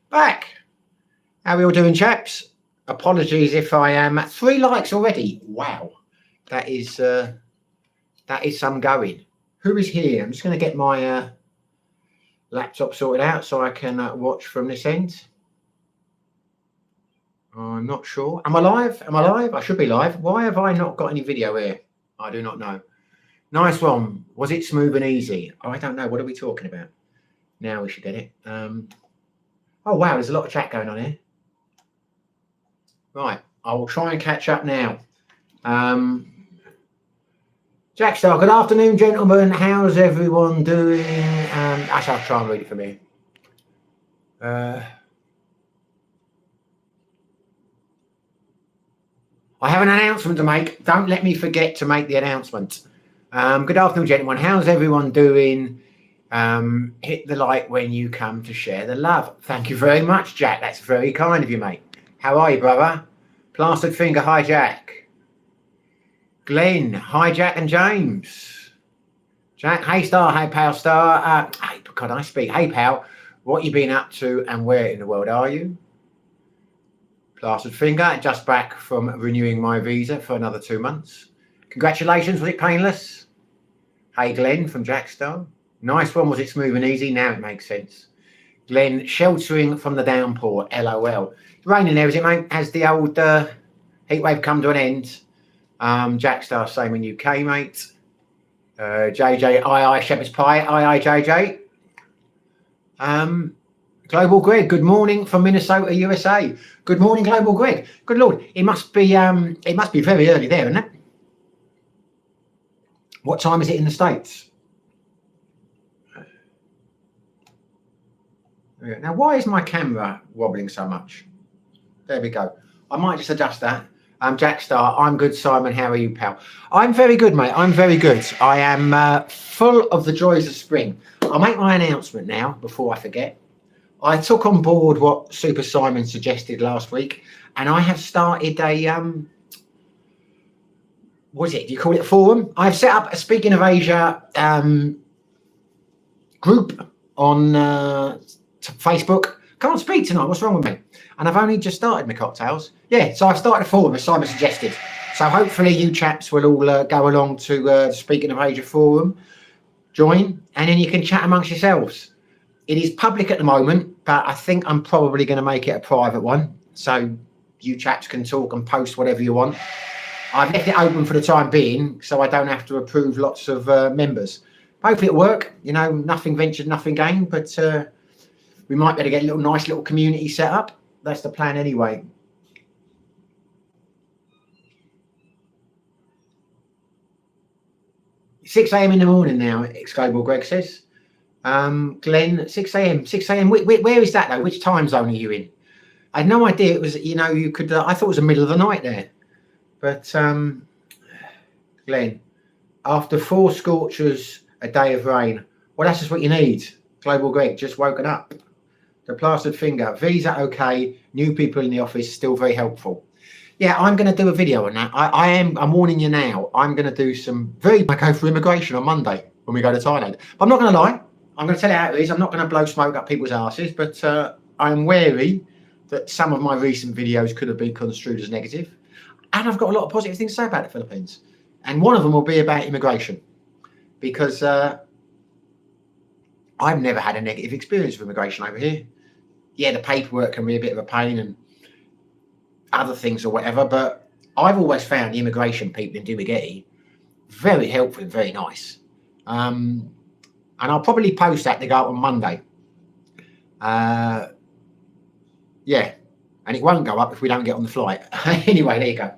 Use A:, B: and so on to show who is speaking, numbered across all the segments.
A: Back. How are we all doing, chaps? Apologies if I am at 3 likes already. Wow, that is some going. Who is here? I'm just going to get my laptop sorted out so I can watch from this end. I'm not sure. Am I live? Am I live? I should be live. Why have I not got any video here? I do not know. Nice one. Was it smooth and easy? Oh, I don't know. What are we talking about? Now we should get it. Oh, wow. There's a lot of chat going on here. Right. I will try and catch up now. Jack Star, good afternoon, gentlemen. How's everyone doing? Actually, I'll try and read it from here. I have an announcement to make. Don't let me forget to make the announcement. Good afternoon, gentlemen. How's everyone doing? Hit the like when you come to share the love. Thank you very much, Jack. That's very kind of you, mate. How are you, brother? Plastered finger, hi, Jack. Glenn, hi, Jack and James. Jack, hey, Star, hey, pal, Star. Hey, can I speak? Hey, pal, what you been up to and where in the world are you? Plastered finger, just back from renewing my visa for another 2 months. Congratulations, was it painless? Hey, Glenn from Jackstar. Nice one, was it smooth and easy? Now it makes sense. Glenn, sheltering from the downpour, LOL. Raining there, is it, mate? Has the old heat wave come to an end? Jackstar, same in UK, mate. JJ, aye, Shepherd's Pie, aye, JJ. Global Greg, good morning from Minnesota, USA. Good morning, Global Greg. Good Lord, it must be very early there, isn't it? What time is it in the States? Now, why is my camera wobbling so much? There we go. I might just adjust that. Jackstar, I'm good, Simon. How are you, pal? I'm very good, mate. I'm very good. I am full of the joys of spring. I'll make my announcement now before I forget. I took on board what Super Simon suggested last week, and I have started a what is it? Do you call it a forum? I've set up a Speaking of Asia group on Facebook. Can't speak tonight. What's wrong with me? And I've only just started my cocktails. Yeah, so I've started a forum as Simon suggested. So hopefully you chaps will all go along to the Speaking of Asia forum, join, and then you can chat amongst yourselves. It is public at the moment, but I think I'm probably going to make it a private one. So you chaps can talk and post whatever you want. I've left it open for the time being, so I don't have to approve lots of members. Hopefully it'll work. You know, nothing ventured, nothing gained, but we might be able to get a nice little community set up. That's the plan anyway. $6 a.m. in the morning now, Global Greg says. Glenn, 6 a.m. 6 a.m. Where is that though? Which time zone are you in? I had no idea it was, you know, you could, I thought it was the middle of the night there. But Glenn, after 4 scorchers, a day of rain, well, that's just what you need. Global Greg, just woken up. The plastered finger, visa okay, new people in the office, still very helpful. Yeah, I'm going to do a video on that. I'm warning you now. I'm going to do some I go for immigration on Monday when we go to Thailand. But I'm not going to lie. I'm going to tell you how it is. I'm not going to blow smoke up people's asses, but I'm wary that some of my recent videos could have been construed as negative. And I've got a lot of positive things to say about the Philippines. And one of them will be about immigration. Because I've never had a negative experience with immigration over here. Yeah, the paperwork can be a bit of a pain and other things or whatever, but I've always found the immigration people in Dumaguete very helpful and very nice. And I'll probably post that to go out on Monday. Yeah, and it won't go up if we don't get on the flight. Anyway, there you go.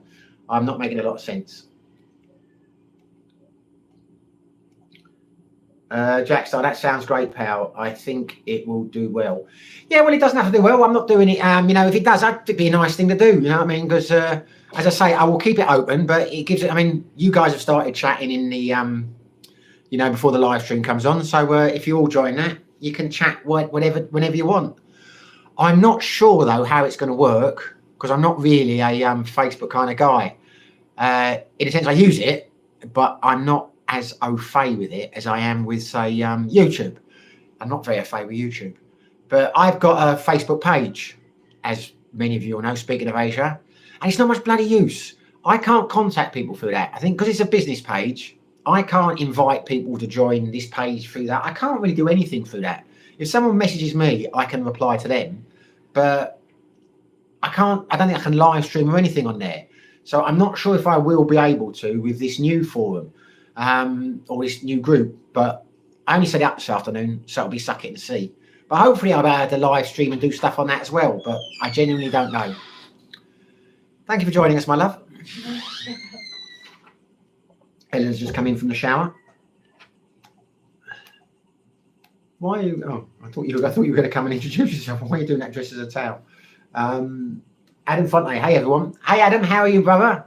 A: I'm not making a lot of sense. Jackstar, that sounds great, pal. I think it will do well. Yeah, well, it doesn't have to do well. I'm not doing it. You know, if it does, that'd be a nice thing to do. You know what I mean? Because as I say, I will keep it open, but it gives it. I mean, you guys have started chatting in the, you know, before the live stream comes on. So if you all join that, you can chat whenever you want. I'm not sure though how it's going to work because I'm not really a Facebook kind of guy. In a sense, I use it, but I'm not as au fait with it as I am with, say, YouTube. I'm not very au fait with YouTube. But I've got a Facebook page, as many of you will know, speaking of Asia, and it's not much bloody use. I can't contact people through that. I think because it's a business page, I can't invite people to join this page through that. I can't really do anything through that. If someone messages me, I can reply to them, but I don't think I can live stream or anything on there. So I'm not sure if I will be able to with this new forum or this new group, but I only set it up this afternoon, so it'll be suck it and see. But hopefully I'll be able to live stream and do stuff on that as well, but I genuinely don't know. Thank you for joining us, my love. Ellen's just come in from the shower. Why are you? Oh, I thought you were going to come and introduce yourself. Why are you doing that dressed as a towel? Adam Fonte. Hey everyone. Hey Adam, how are you, brother?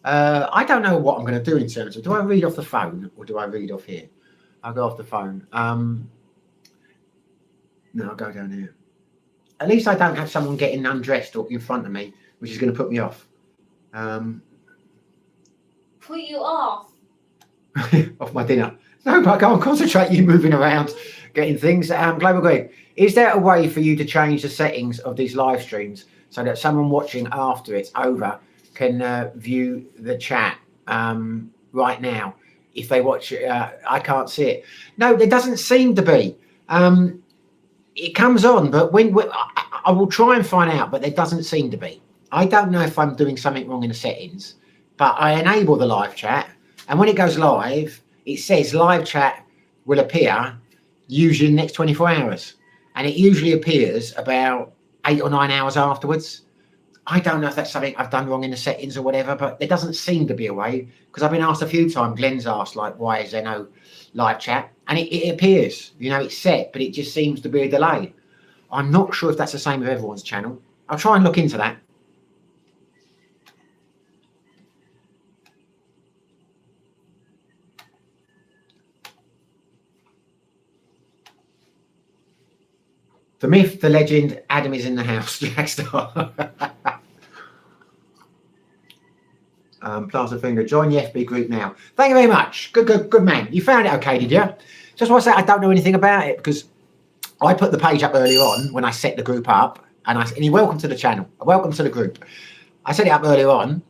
A: I don't know what I'm going to do in terms of. Do I read off the phone or do I read off here? I'll go off the phone. No, I'll go down here. At least I don't have someone getting undressed or in front of me, which is going to put me off.
B: Put you off?
A: Off my dinner. No, but I can't concentrate you moving around, getting things. Global Greg, is there a way for you to change the settings of these live streams so that someone watching after it's over can view the chat right now? If they watch it, I can't see it. No, there doesn't seem to be. It comes on, but I will try and find out, but there doesn't seem to be. I don't know if I'm doing something wrong in the settings, but I enable the live chat, and when it goes live, it says live chat will appear usually in the next 24 hours, and it usually appears about 8 or 9 hours afterwards. I don't know if that's something I've done wrong in the settings or whatever, but there doesn't seem to be a way, because I've been asked a few times. Glenn's asked, like, why is there no live chat? And it appears, you know, it's set, but it just seems to be a delay. I'm not sure if that's the same with everyone's channel. I'll try and look into that. The myth, the legend, Adam is in the house, Jackstar. Plaza Finger, join the FB group now. Thank you very much. Good man. You found it okay, did you? Just want to say I don't know anything about it because I put the page up earlier on when I set the group up, and you're welcome to the channel. Welcome to the group. I set it up earlier on,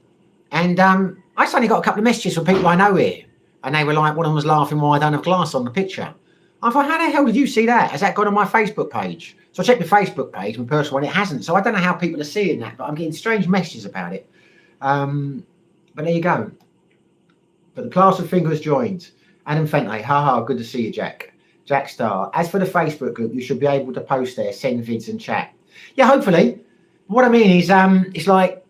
A: and I suddenly got a couple of messages from people I know here, and they were like, one of them was laughing why I don't have glass on the picture. I thought, how the hell did you see that? Has that gone on my Facebook page? So I checked the Facebook page, my personal one, it hasn't. So I don't know how people are seeing that, but I'm getting strange messages about it. But there you go. But the class of fingers joined. Adam Fentley, haha, good to see you, Jack. Jack Star. As for the Facebook group, you should be able to post there, send vids and chat. Yeah, hopefully. What I mean is, it's like,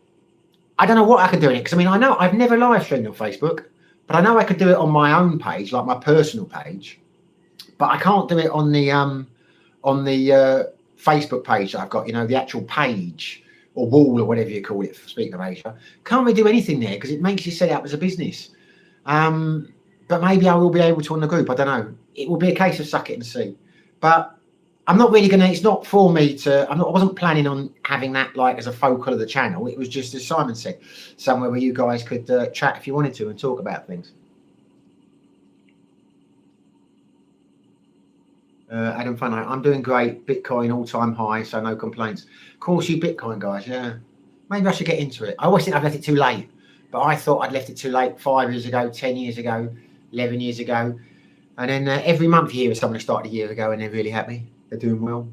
A: I don't know what I could do in it. Because I mean, I know I've never live streamed on Facebook, but I know I could do it on my own page, like my personal page. But I can't do it on the Facebook page that I've got, you know, the actual page or wall or whatever you call it, speaking of Asia. Can't really do anything there because it makes you set it up as a business. But maybe I will be able to on the group. I don't know. It will be a case of suck it and see. But I'm not really going to, it's not for me to, I wasn't planning on having that like as a focal of the channel. It was just, as Simon said, somewhere where you guys could chat if you wanted to and talk about things. Adam Fun, I'm doing great. Bitcoin all-time high, so no complaints. Of course, you Bitcoin guys, yeah. Maybe I should get into it. I always think I've left it too late, but I thought I'd left it too late 5 years ago, 10 years ago, 11 years ago. And then every month you hear someone who started a year ago and they're really happy. They're doing well.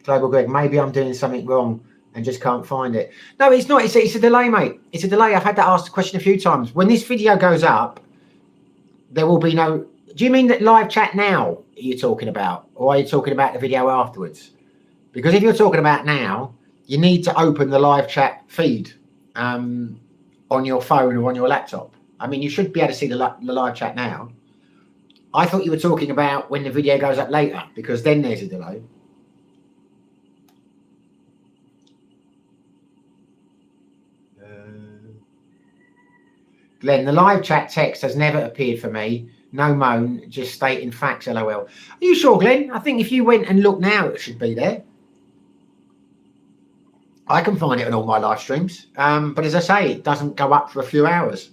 A: Global Greg, maybe I'm doing something wrong and just can't find it. No, it's not. It's a delay, mate. It's a delay. I've had that asked the question a few times. When this video goes up, there will be no... Do you mean that live chat now you're talking about? Or are you talking about the video afterwards? Because if you're talking about now, you need to open the live chat feed on your phone or on your laptop. I mean, you should be able to see the live chat now. I thought you were talking about when the video goes up later, because then there's a delay. Glenn, the live chat text has never appeared for me. No moan, just stating facts, LOL. Are you sure, Glenn? I think if you went and looked now, it should be there. I can find it on all my live streams. But as I say, it doesn't go up for a few hours.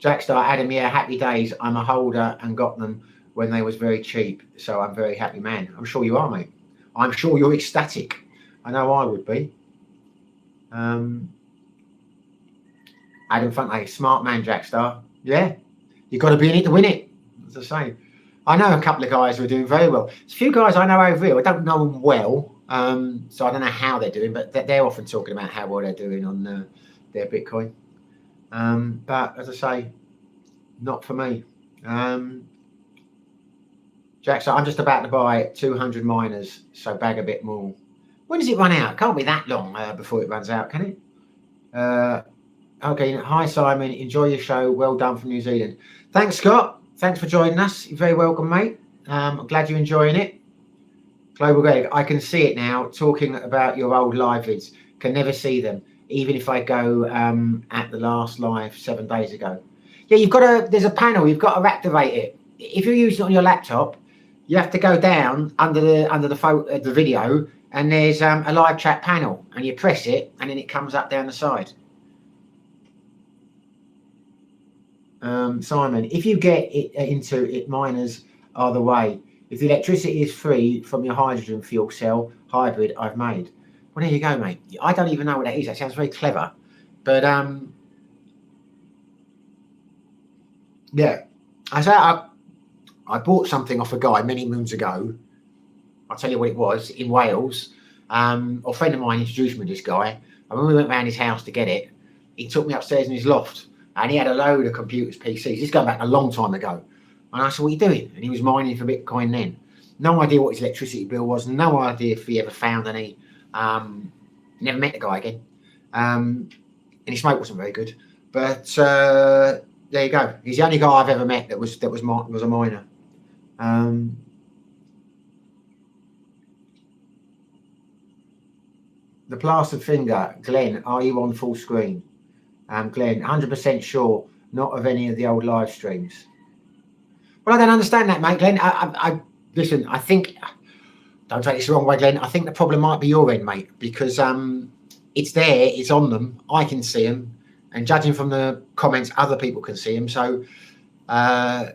A: Jackstar, Adam, yeah, happy days. I'm a holder and got them when they was very cheap. So I'm very happy, man. I'm sure you are, mate. I'm sure you're ecstatic. I know I would be. Adam Funtley, smart man, Jackstar. Yeah, you've got to be in it to win it. As I say, I know a couple of guys who are doing very well. There's a few guys I know over here. I don't know them well, so I don't know how they're doing, but they're often talking about how well they're doing on their Bitcoin. But as I say, not for me. Jackstar, I'm just about to buy 200 miners, so bag a bit more. When does it run out? It can't be that long before it runs out, can it? Okay, hi Simon, enjoy your show. Well done from New Zealand. Thanks, Scott. Thanks for joining us. You're very welcome, mate. I'm glad you're enjoying it. Global Greg, I can see it now. Talking about your old live vids, can never see them, even if I go at the last live 7 days ago. Yeah, you've got to. There's a panel. You've got to activate it. If you're using it on your laptop, you have to go down under the video, and there's a live chat panel, and you press it, and then it comes up down the side. Simon, if you get it into it, miners are the way. If the electricity is free from your hydrogen fuel cell hybrid I've made. Well, there you go, mate. I don't even know what that is. That sounds very clever. But yeah, I bought something off a guy many moons ago. I'll tell you what it was, in Wales. A friend of mine introduced me to this guy. And when we went round his house to get it, he took me upstairs in his loft. And he had a load of computers, PCs. This is going back a long time ago. And I said, what are you doing? And he was mining for Bitcoin then. No idea what his electricity bill was. No idea if he ever found any. Never met the guy again. And his smoke wasn't very good. But there you go. He's the only guy I've ever met that was a miner. The plastered finger. Glenn, are you on full screen? Glenn, 100% sure, not of any of the old live streams. Well, I don't understand that, mate, Glenn. I listen. I think, don't take this the wrong way, Glenn. I think the problem might be your end, mate, because it's there, it's on them. I can see them, and judging from the comments, other people can see them. So I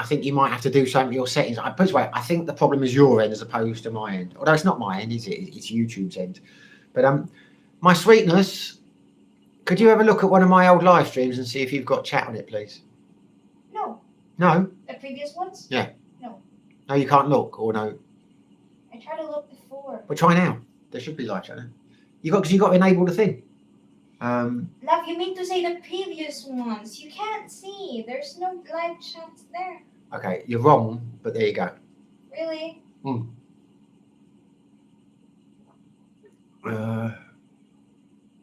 A: think you might have to do something with your settings. I put it this way, I think the problem is your end as opposed to my end. Although it's not my end, is it? It's YouTube's end. But my sweetness. Could you have a look at one of my old live streams and see if you've got chat on it, please?
B: No.
A: No?
B: The previous ones?
A: Yeah.
B: No.
A: No, you can't look, or no?
B: I tried to look before.
A: Well, try now. There should be live chat there. Because you got to enable the thing.
B: Love, you mean to say the previous ones? You can't see. There's no live chats there.
A: Okay, you're wrong, but there you go.
B: Really?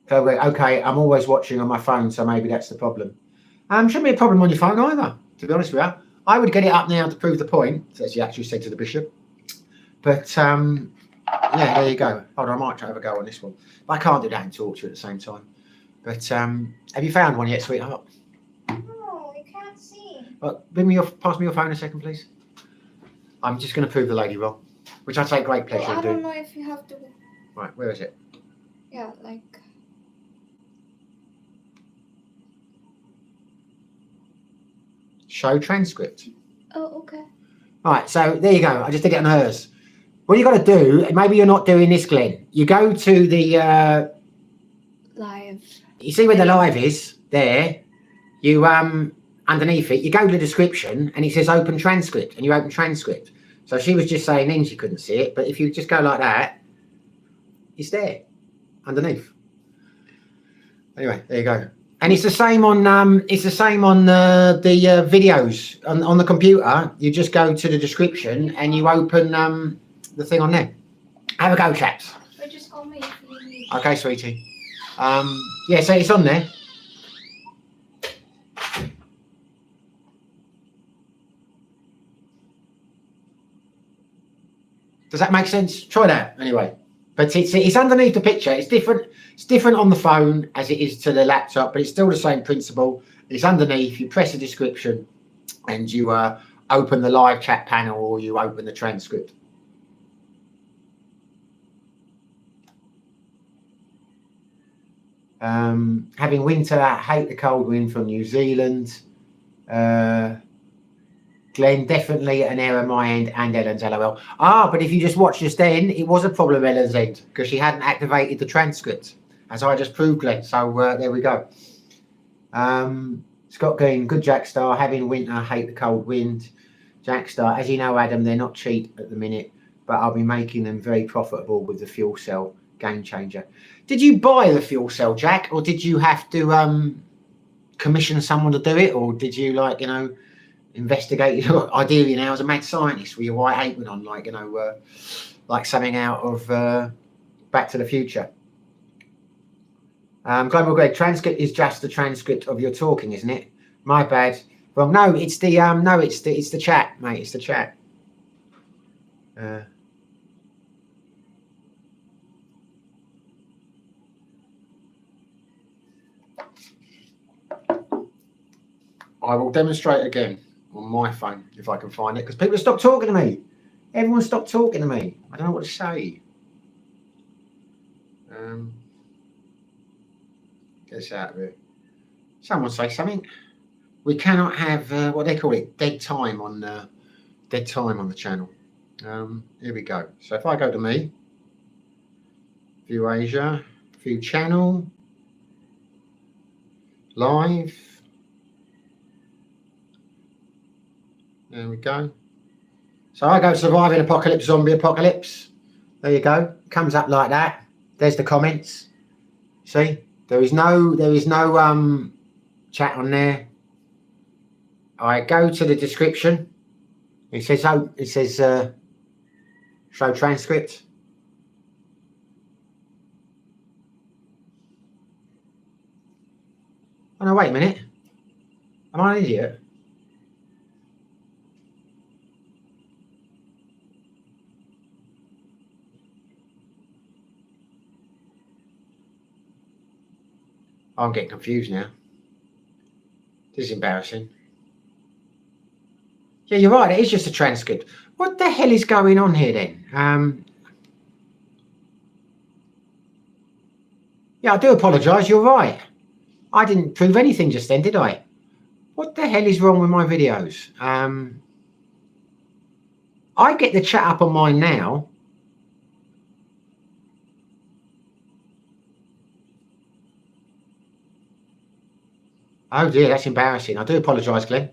A: Okay, I'm always watching on my phone, so maybe that's the problem. Shouldn't be a problem on your phone either, to be honest with you. I would get it up now to prove the point, as you actually said to the bishop. But yeah, there you go. Hold on, I might try to have a go on this one. But I can't do that and talk to you at the same time. But have you found one yet, sweetheart?
B: No, you can't see.
A: Well, pass me your phone a second, please. I'm just going to prove the lady wrong, which I take great pleasure in doing.
B: I don't know if you have to.
A: Right, where is it?
B: Yeah, like.
A: Show transcript.
B: Oh, okay.
A: All right, so there you go. I just did it on hers. What you got to do, maybe you're not doing this, Glenn. You go to the
B: live.
A: You see where the live is there. You underneath it, you go to the description, and it says open transcript, and you open transcript. So she was just saying then she couldn't see it, but if you just go like that, it's there underneath. Anyway, there you go. And it's the same on the videos on the computer. You just go to the description and you open the thing on there. Have a go, chaps.
B: But just call me if you need.
A: Okay, sweetie. Yeah, so it's on there. Does that make sense? Try that anyway. But it's underneath the picture. It's different. It's different on the phone as it is to the laptop, but it's still the same principle. It's underneath. You press the description, and you open the live chat panel, or you open the transcript. Having winter, I hate the cold wind from New Zealand. Glenn, definitely an error my end and Ellen's, LOL. Ah, but if you just watched just then, it was a problem Ellen's end because she hadn't activated the transcript, as I just proved, Glenn. So there we go. Scott Green, good Jackstar. Having winter, hate the cold wind. Jackstar, as you know, Adam, they're not cheap at the minute, but I'll be making them very profitable with the fuel cell game changer. Did you buy the fuel cell, Jack, or did you have to commission someone to do it, or did you, like, you know, investigate your ideally now as a mad scientist with your white apron on, like, you know, like something out of Back to the Future? Global Greg, transcript is just the transcript of your talking, isn't it? My bad. Well, no, it's the it's the chat, mate. It's the chat. I will demonstrate again on my phone if I can find it, because people have stopped talking to me. Everyone stopped talking to me. I don't know what to say. Get this out of here. Someone say something. We cannot have what they call it, dead time on the channel. Here we go. So if I go to me, view Asia, view channel, live. There we go. So I go surviving apocalypse, zombie apocalypse. There you go. Comes up like that. There's the comments. See, there is no chat on there. I go to the description. It says show transcript. Oh no, wait a minute. Am I an idiot? I'm getting confused now. This is embarrassing. Yeah, you're right. It is just a transcript. What the hell is going on here then? Yeah, I do apologise. You're right. I didn't prove anything just then, did I? What the hell is wrong with my videos? I get the chat up on mine now. Oh dear, that's embarrassing. I do apologise, Glenn.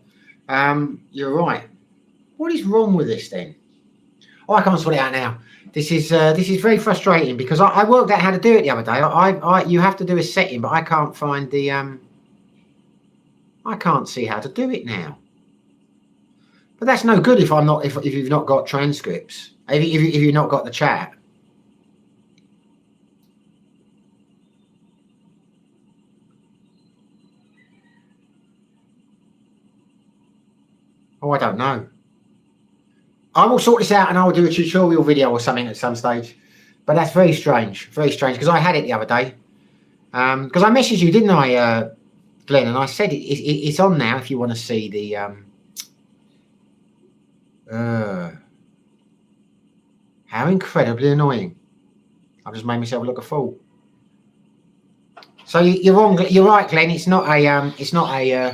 A: You're right. What is wrong with this then? Oh, I can't sort it out now. This is very frustrating because I worked out how to do it the other day. You have to do a setting, but I can't find the I can't see how to do it now. But that's no good if you've not got transcripts. If you've not got the chat. Oh, I don't know. I will sort this out and I will do a tutorial video or something at some stage. But that's very strange because I had it the other day. Because I messaged you, didn't I, Glenn? And I said it's on now if you want to see the. How incredibly annoying! I've just made myself look a fool. So you're wrong. You're right, Glenn. It's not a.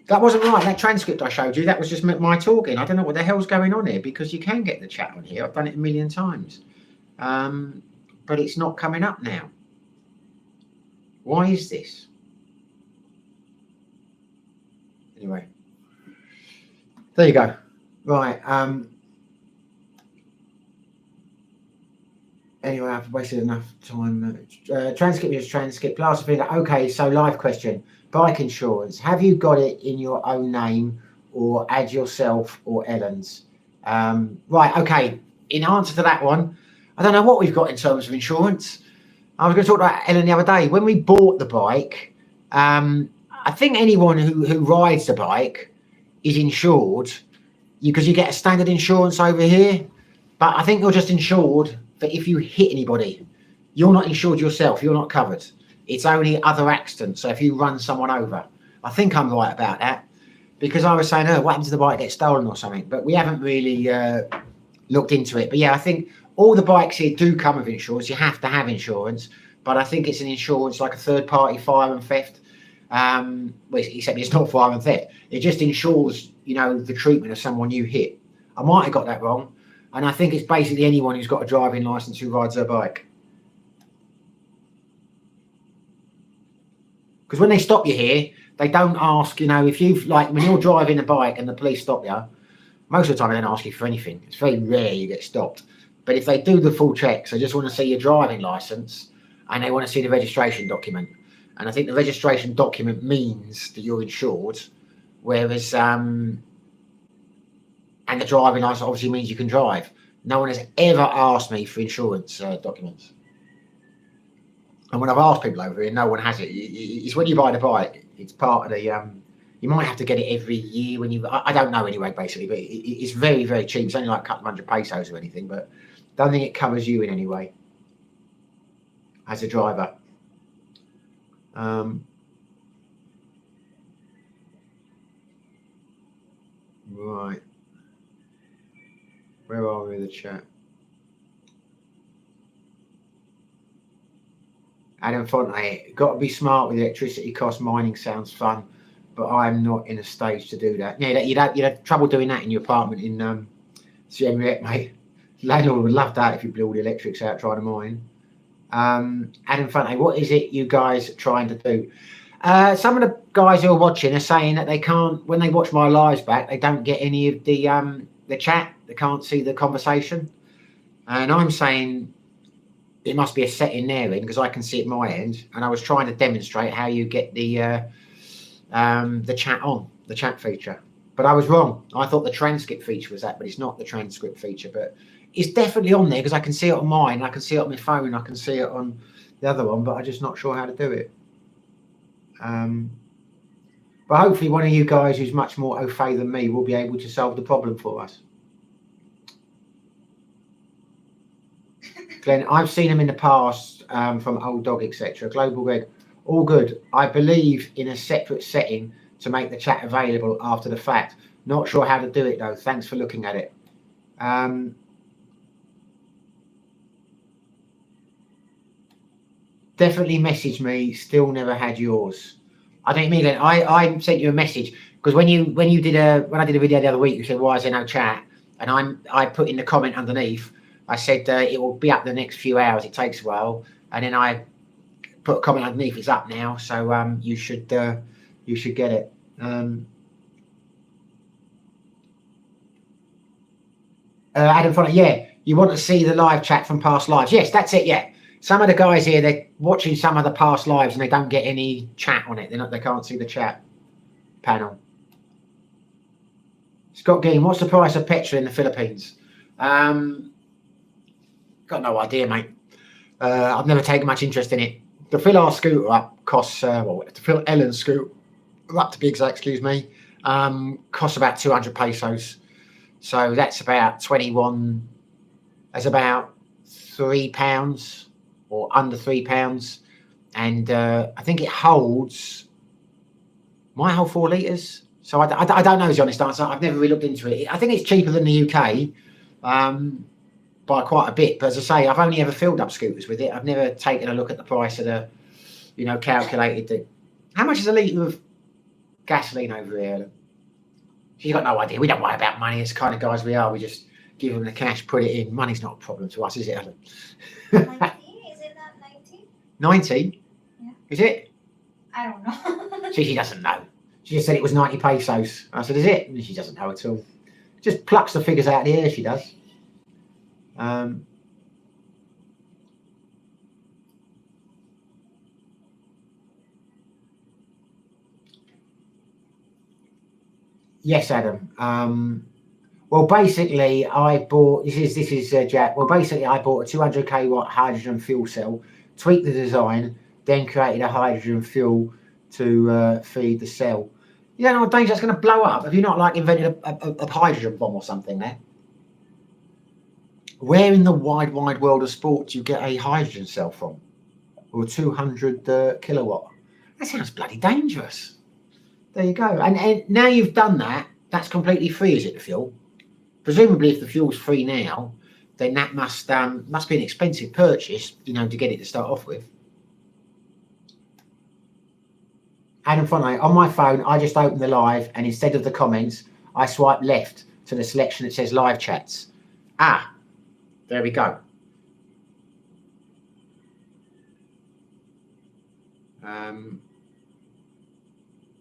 A: That wasn't right. That transcript I showed you, that was just my talking. I don't know what the hell's going on here because you can get the chat on here. I've done it a million times. But it's not coming up now. Why is this? Anyway. There you go. Right. Anyway, I've wasted enough time. Transcript is transcript. Last thing. Okay, so live question. Bike insurance. Have you got it in your own name or add yourself or Ellen's? Right, okay. In answer to that one, I don't know what we've got in terms of insurance. I was going to talk about Ellen the other day. When we bought the bike, I think anyone who rides the bike is insured because you get a standard insurance over here. But I think you're just insured for if you hit anybody. You're not insured yourself. You're not covered. It's only other accidents. So if you run someone over, I think I'm right about that. Because I was saying, oh, what happens if the bike gets stolen or something? But we haven't really looked into it. But yeah, I think all the bikes here do come with insurance. You have to have insurance. But I think it's an insurance like a third-party fire and theft. Well, except it's not fire and theft. It just ensures, you know, the treatment of someone you hit. I might have got that wrong, and I think it's basically anyone who's got a driving license who rides their bike. Because when they stop you here, they don't ask, you know, if you've, like, when you're driving a bike and the police stop you, most of the time they don't ask you for anything. It's very rare you get stopped. But if they do the full checks, they just want to see your driving license and they want to see the registration document. And I think the registration document means that you're insured, whereas, and the driving license obviously means you can drive. No one has ever asked me for insurance documents. And when I've asked people over here, no one has it. It's when you buy the bike, it's part of the, you might have to get it every year when you, I don't know anyway, basically, but it's very, very cheap. It's only like a couple of hundred pesos or anything, but I don't think it covers you in any way as a driver. Right. Where are we in the chat? Adam Fonte, got to be smart with electricity costs. Mining sounds fun, but I'm not in a stage to do that. Yeah, you'd have trouble doing that in your apartment in Siem Reap, mate. Landlord would love that if you blew all the electrics out trying to mine. Adam Fonte, what is it you guys are trying to do? Some of the guys who are watching are saying that they can't, when they watch my lives back, they don't get any of the chat. They can't see the conversation. And I'm saying it must be a setting there in because I can see it my end, and I was trying to demonstrate how you get the chat on, the chat feature, but I was wrong. I thought the transcript feature was that, but it's not the transcript feature, but it's definitely on there because I can see it on mine, I can see it on my phone, I can see it on the other one, but I'm just not sure how to do it. But hopefully one of you guys who's much more au fait than me will be able to solve the problem for us. Glenn, I've seen them in the past from Old Dog, etc. Global Reg, all good. I believe in a separate setting to make the chat available after the fact. Not sure how to do it though. Thanks for looking at it. Definitely message me. Still never had yours. I don't mean that. I sent you a message because when I did a video the other week, you said why is there no chat, and I put in the comment underneath. I said it will be up the next few hours. It takes a while, and then I put a comment underneath. It's up now, so you should get it. Adam Fonte, yeah, you want to see the live chat from past lives? Yes, that's it. Yeah, some of the guys here, they're watching some of the past lives and they don't get any chat on it. They can't see the chat panel. Scott Gein, what's the price of petrol in the Philippines? Got no idea, mate. I've never taken much interest in it. To fill our scooter up costs, to fill Ellen's scooter up to be exact, excuse me, costs about 200 pesos. So that's about 21, that's about £3 or under £3. And I think it might hold 4 litres. So I don't know is the honest answer. I've never really looked into it. I think it's cheaper than the UK. By quite a bit, but as I say, I've only ever filled up scooters with it. I've never taken a look at the price of the, calculated the. How much is a litre of gasoline over here? She's got no idea. We don't worry about money. It's the kind of guys we are. We just give them the cash, put it in. Money's not a problem to us, is it, Ellen?
B: 90? Is it not 90?
A: 90?
B: Yeah.
A: Is it?
B: I don't know.
A: She doesn't know. She just said it was 90 pesos. I said, is it? And she doesn't know at all. Just plucks the figures out of the air, she does. Yes, Adam. Well, basically, I bought this is Jack. Well, basically, I bought a 200 kW hydrogen fuel cell, tweaked the design, then created a hydrogen fuel to feed the cell. You don't know what danger that's going to blow up. Have you not invented a hydrogen bomb or something there? Where in the wide world of sport do you get a hydrogen cell from? Or 200 kilowatt? That sounds bloody dangerous. There you go. And now you've done that, that's completely free, is it, the fuel? Presumably, if the fuel's free now, then that must be an expensive purchase, to get it to start off with. Adam Fonte, on my phone, I just open the live, and instead of the comments, I swipe left to the selection that says live chats. Ah, there we go.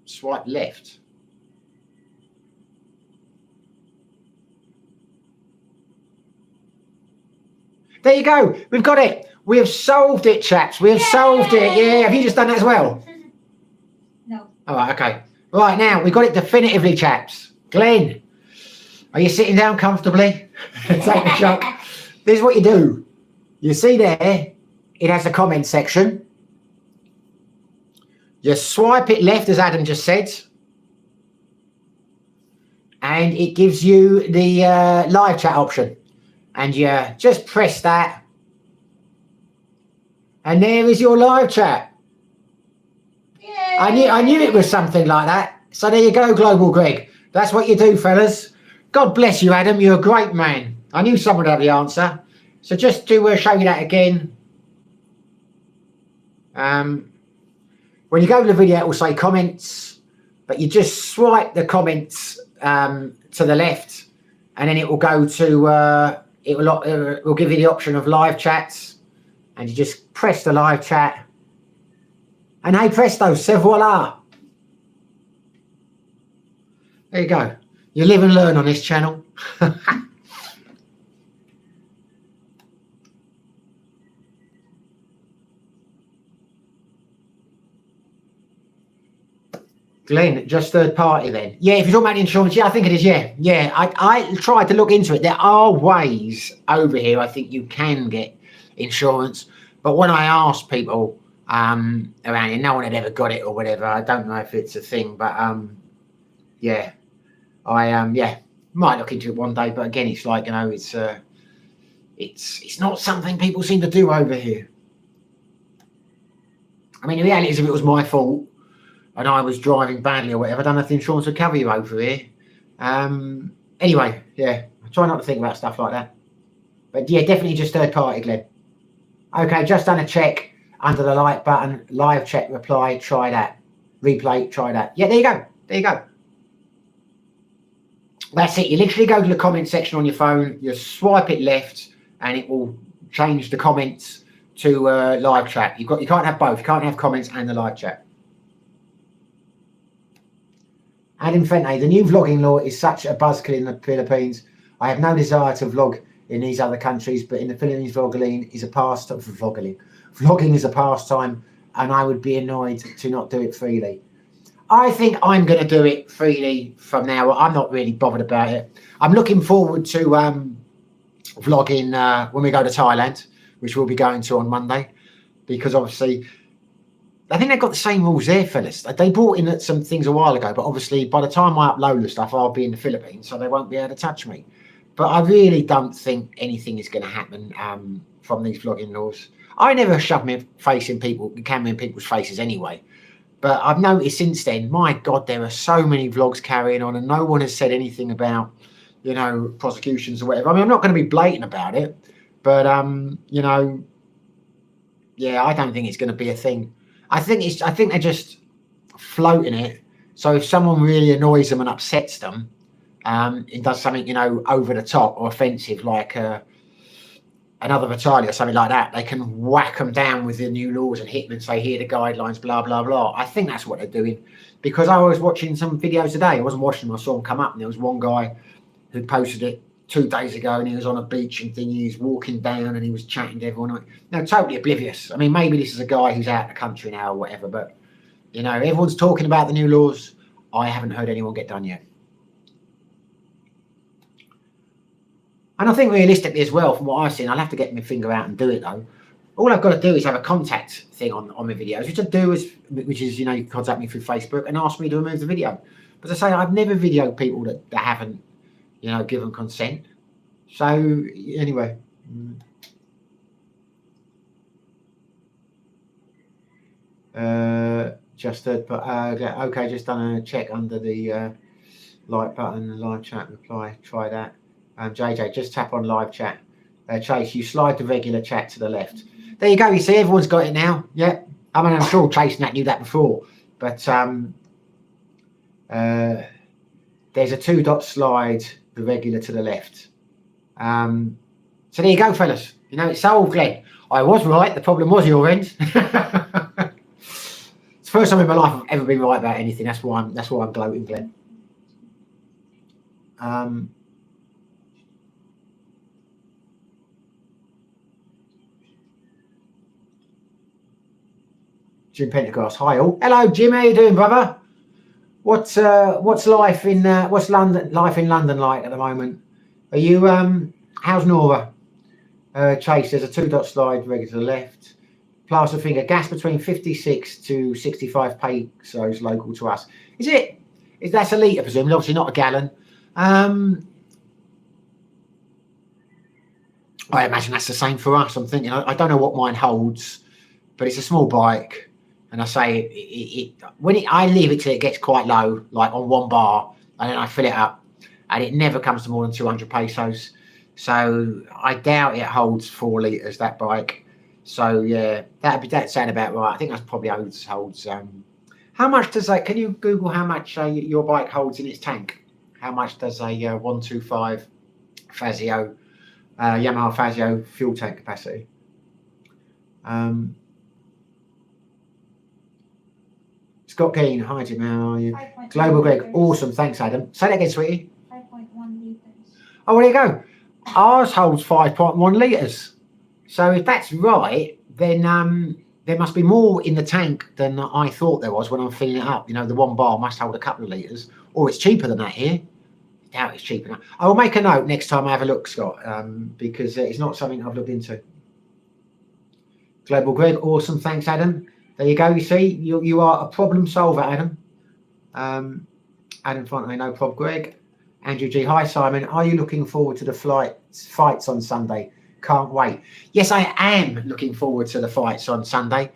A: Swipe left. There you go. We've got it. We have solved it, chaps. We have solved it. Yeah. Have you just done that as well?
B: No.
A: All right. Okay. Right now, we've got it definitively, chaps. Glenn, are you sitting down comfortably? Take a shot. This is what you do. You see there, it has a comment section. You swipe it left, as Adam just said, and it gives you the live chat option. And you just press that, and there is your live chat.
B: Yay.
A: I knew it was something like that. So there you go, Global Greg. That's what you do, fellas. God bless you, Adam. You're a great man. I knew someone would have the answer. So just to show you that again. When you go to the video, it will say comments, but you just swipe the comments to the left, and then it will go to, it will give you the option of live chats, and you just press the live chat, and hey presto, c'est voila. There you go. You live and learn on this channel. Glenn, just third party then? Yeah, if you're talking about insurance, yeah, I think it is, yeah. Yeah, I tried to look into it. There are ways over here, I think you can get insurance. But when I asked people around here, no one had ever got it or whatever. I don't know if it's a thing, but yeah. Yeah, might look into it one day. But again, it's like, you know, it's not something people seem to do over here. I mean, the reality is if it was my fault, and I was driving badly or whatever, I don't know if the insurance would cover you over here. Anyway, yeah, I try not to think about stuff like that. But yeah, definitely just third party, Glenn. Okay, just done a check under the like button. Live chat reply, try that. Replay, try that. Yeah, there you go. There you go. That's it. You literally go to the comment section on your phone, you swipe it left, and it will change the comments to live chat. You can't have both. You can't have comments and the live chat. Adam Fente, the new vlogging law is such a buzzkill in the Philippines. I have no desire to vlog in these other countries, but in the Philippines, vlogging is a pastime. Vlogging is a pastime, and I would be annoyed to not do it freely. I think I'm going to do it freely from now on. I'm not really bothered about it. I'm looking forward to vlogging when we go to Thailand, which we'll be going to on Monday, because obviously I think they've got the same rules there, fellas. They brought in some things a while ago, but obviously by the time I upload the stuff, I'll be in the Philippines, so they won't be able to touch me. But I really don't think anything is going to happen from these vlogging laws. I never shove my face in camera in people's faces anyway. But I've noticed since then, my God, there are so many vlogs carrying on, and no one has said anything about, you know, prosecutions or whatever. I mean, I'm not going to be blatant about it, but you know, yeah, I don't think it's going to be a thing. I think they're just floating it. So if someone really annoys them and upsets them, and does something, you know, over the top or offensive, like another battalion or something like that, they can whack them down with the new laws and hit them and say, here are the guidelines, blah, blah, blah. I think that's what they're doing. Because I was watching some videos today. I wasn't watching them. I saw them come up, and there was one guy who posted it 2 days ago, and he was on a beach and thing. He was walking down and he was chatting to everyone. No, totally oblivious. I mean, maybe this is a guy who's out of the country now or whatever, but, you know, everyone's talking about the new laws. I haven't heard anyone get done yet. And I think realistically as well, from what I've seen, I'll have to get my finger out and do it though. All I've got to do is have a contact thing on my videos, which is, you know, you can contact me through Facebook and ask me to remove the video. But as I say, I've never videoed people that haven't, you know, given consent. So anyway. Okay, just done a check under the like button, live chat reply, try that. JJ, just tap on live chat. Chase, you slide the regular chat to the left. There you go. You see, everyone's got it now. Yeah. I mean, I'm sure Chase and that knew that before. but there's a 2-dot slide, the regular to the left. So there you go, fellas. You know, it's solved, Glenn. I was right. The problem was your end. It's the first time in my life I've ever been right about anything. That's why I'm gloating, Glenn. Jim Pendergrass. Hi all. Hello, Jim. How you doing, brother? What's life in London like at the moment? Are you how's Nora? Chase, there's a 2-dot slide regular to the left. Plaster finger, gas between 56 to 65 pesos local to us. Is it? That's a litre, presumably, obviously not a gallon. I imagine that's the same for us. I'm thinking, I don't know what mine holds, but it's a small bike. And I say, I leave it till it gets quite low, like on 1 bar, and then I fill it up, and it never comes to more than 200 pesos. So I doubt it holds 4 litres, that bike. So yeah, that sound about right. I think that's probably holds. How much does can you Google how much your bike holds in its tank? How much does a 125 Fazio, Yamaha Fazio fuel tank capacity? Scott Keane, hi Jim, how are you? Global Greg, liters. Awesome, thanks Adam. Say that again, sweetie.
B: 5.1 litres.
A: Oh, well, there you go. Ours holds 5.1 litres. So if that's right, then there must be more in the tank than I thought there was when I'm filling it up. You know, the 1 bar must hold a couple of litres, or it's cheaper than that here. I doubt it's cheaper now. I will make a note next time I have a look, Scott, because it's not something I've looked into. Global Greg, awesome, thanks Adam. There you go. You see, you are a problem solver, Adam. Adam Fontenay, no problem. Greg, Andrew G. Hi, Simon. Are you looking forward to the fights on Sunday? Can't wait. Yes, I am looking forward to the fights on Sunday,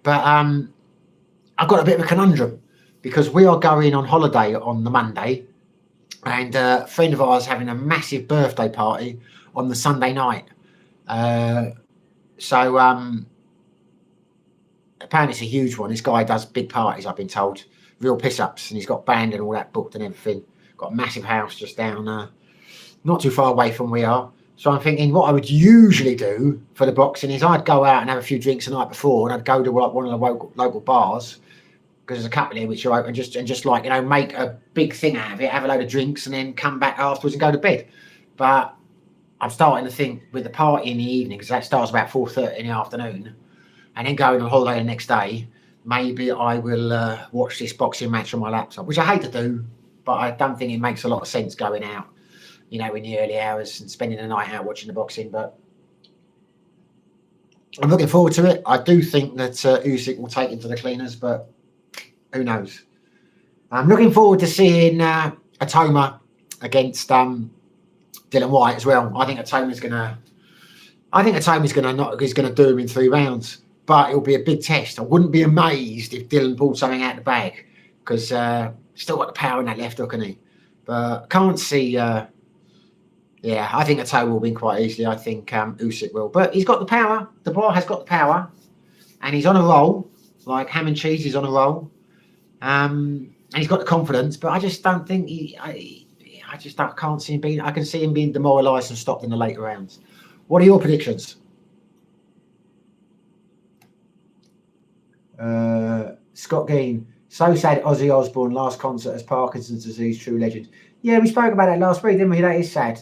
A: but I've got a bit of a conundrum because we are going on holiday on the Monday, and a friend of ours having a massive birthday party on the Sunday night. Apparently it's a huge one. This guy does big parties, I've been told. Real piss-ups, and he's got band and all that booked and everything. Got a massive house just down not too far away from where we are. So I'm thinking what I would usually do for the boxing is I'd go out and have a few drinks the night before, and I'd go to one of the local bars, because there's a couple here which are open, just like, you know, make a big thing out of it, have a load of drinks, and then come back afterwards and go to bed. But I'm starting to think with the party in the evening, because that starts about 4:30 in the afternoon, and then going on holiday the next day, maybe I will watch this boxing match on my laptop, which I hate to do, but I don't think it makes a lot of sense going out, you know, in the early hours and spending the night out watching the boxing. But I'm looking forward to it. I do think that Usyk will take it to the cleaners, but who knows? I'm looking forward to seeing Atoma against Dylan White as well. I think Atoma's gonna do him in 3 rounds. But it'll be a big test. I wouldn't be amazed if Dylan pulled something out of the bag, because still got the power in that left hook, hasn't he? But can't see. I think Atoma will win quite easily. I think Usyk will. But he's got the power. The boy has got the power, and he's on a roll. Like ham and cheese, he's on a roll. And he's got the confidence. But I just don't think can't see him being. I can see him being demoralised and stopped in the later rounds. What are your predictions? Scott Gein, so sad Ozzy Osbourne last concert as Parkinson's disease, true legend. Yeah, we spoke about that last week, didn't we? That is sad.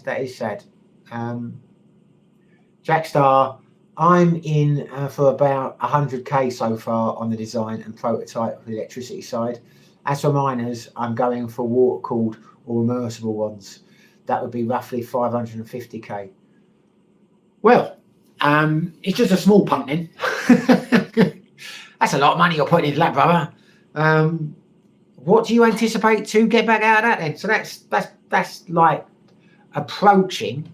A: Jack Star, I'm in for about 100k so far on the design and prototype of the electricity side. As for miners, I'm going for water-cooled or immersible ones. That would be roughly 550k. Well, it's just a small punt then. That's a lot of money you're putting into that, brother. What do you anticipate to get back out of that then? So that's like approaching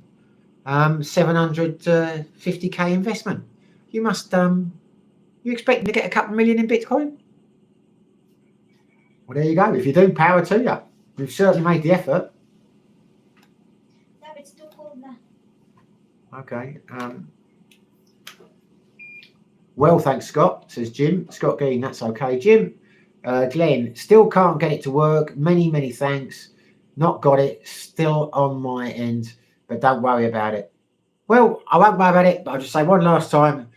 A: 750k investment. You must you expecting to get a couple of million in Bitcoin? Well, there you go. If you do, power to you. You've certainly made the effort.
B: No, it's too cold now.
A: Okay. Well, thanks, Scott, says Jim. Scott Gein, that's okay. Jim, Glenn, still can't get it to work. Many thanks. Not got it. Still on my end, but don't worry about it. Well, I won't worry about it, but I'll just say one last time.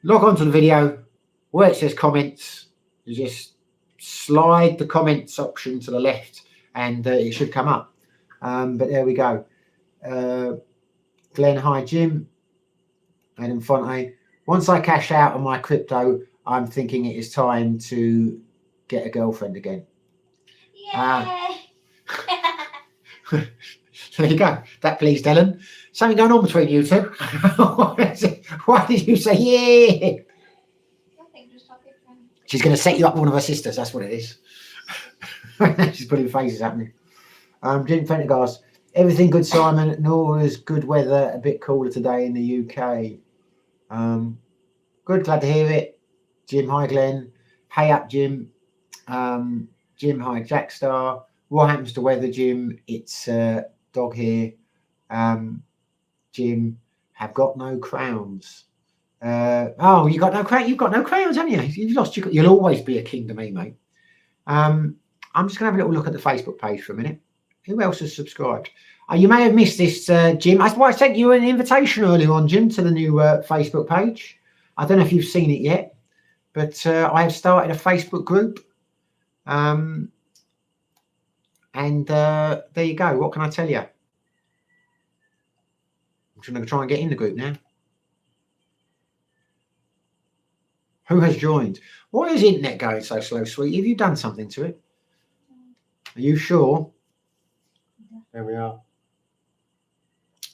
A: Log on to the video where it says comments. You just slide the comments option to the left and it should come up. But there we go. Glenn, hi Jim. Adam Fonte. Once I cash out on my crypto, I'm thinking it is time to get a girlfriend again.
B: Yay!
A: There you go. That pleased Ellen. Something going on between you two. Why did you say yeah?
B: Nothing, just talking.
A: She's going to set you up with one of her sisters. That's what it is. She's putting faces at me. Jim Fendergast. Everything good, Simon. Nora's good weather. A bit cooler today in the UK. Good. Glad to hear it. Jim, hi Glenn. Hey up, Jim. Jim, hi Jackstar. What happens to weather, Jim? It's dog here. Jim, have got no crowns. Oh, you got no crown. You've got no crowns, haven't you? You've lost. You'll always be a king to me, mate. I'm just gonna have a little look at the Facebook page for a minute. Who else has subscribed? You may have missed this, Jim. I sent you an invitation earlier on, Jim, to the new Facebook page. I don't know if you've seen it yet, but I have started a Facebook group. And there you go. What can I tell you? I'm just going to try and get in the group now. Who has joined? Why is the internet going so slow, sweetie? Have you done something to it? Are you sure? There we are.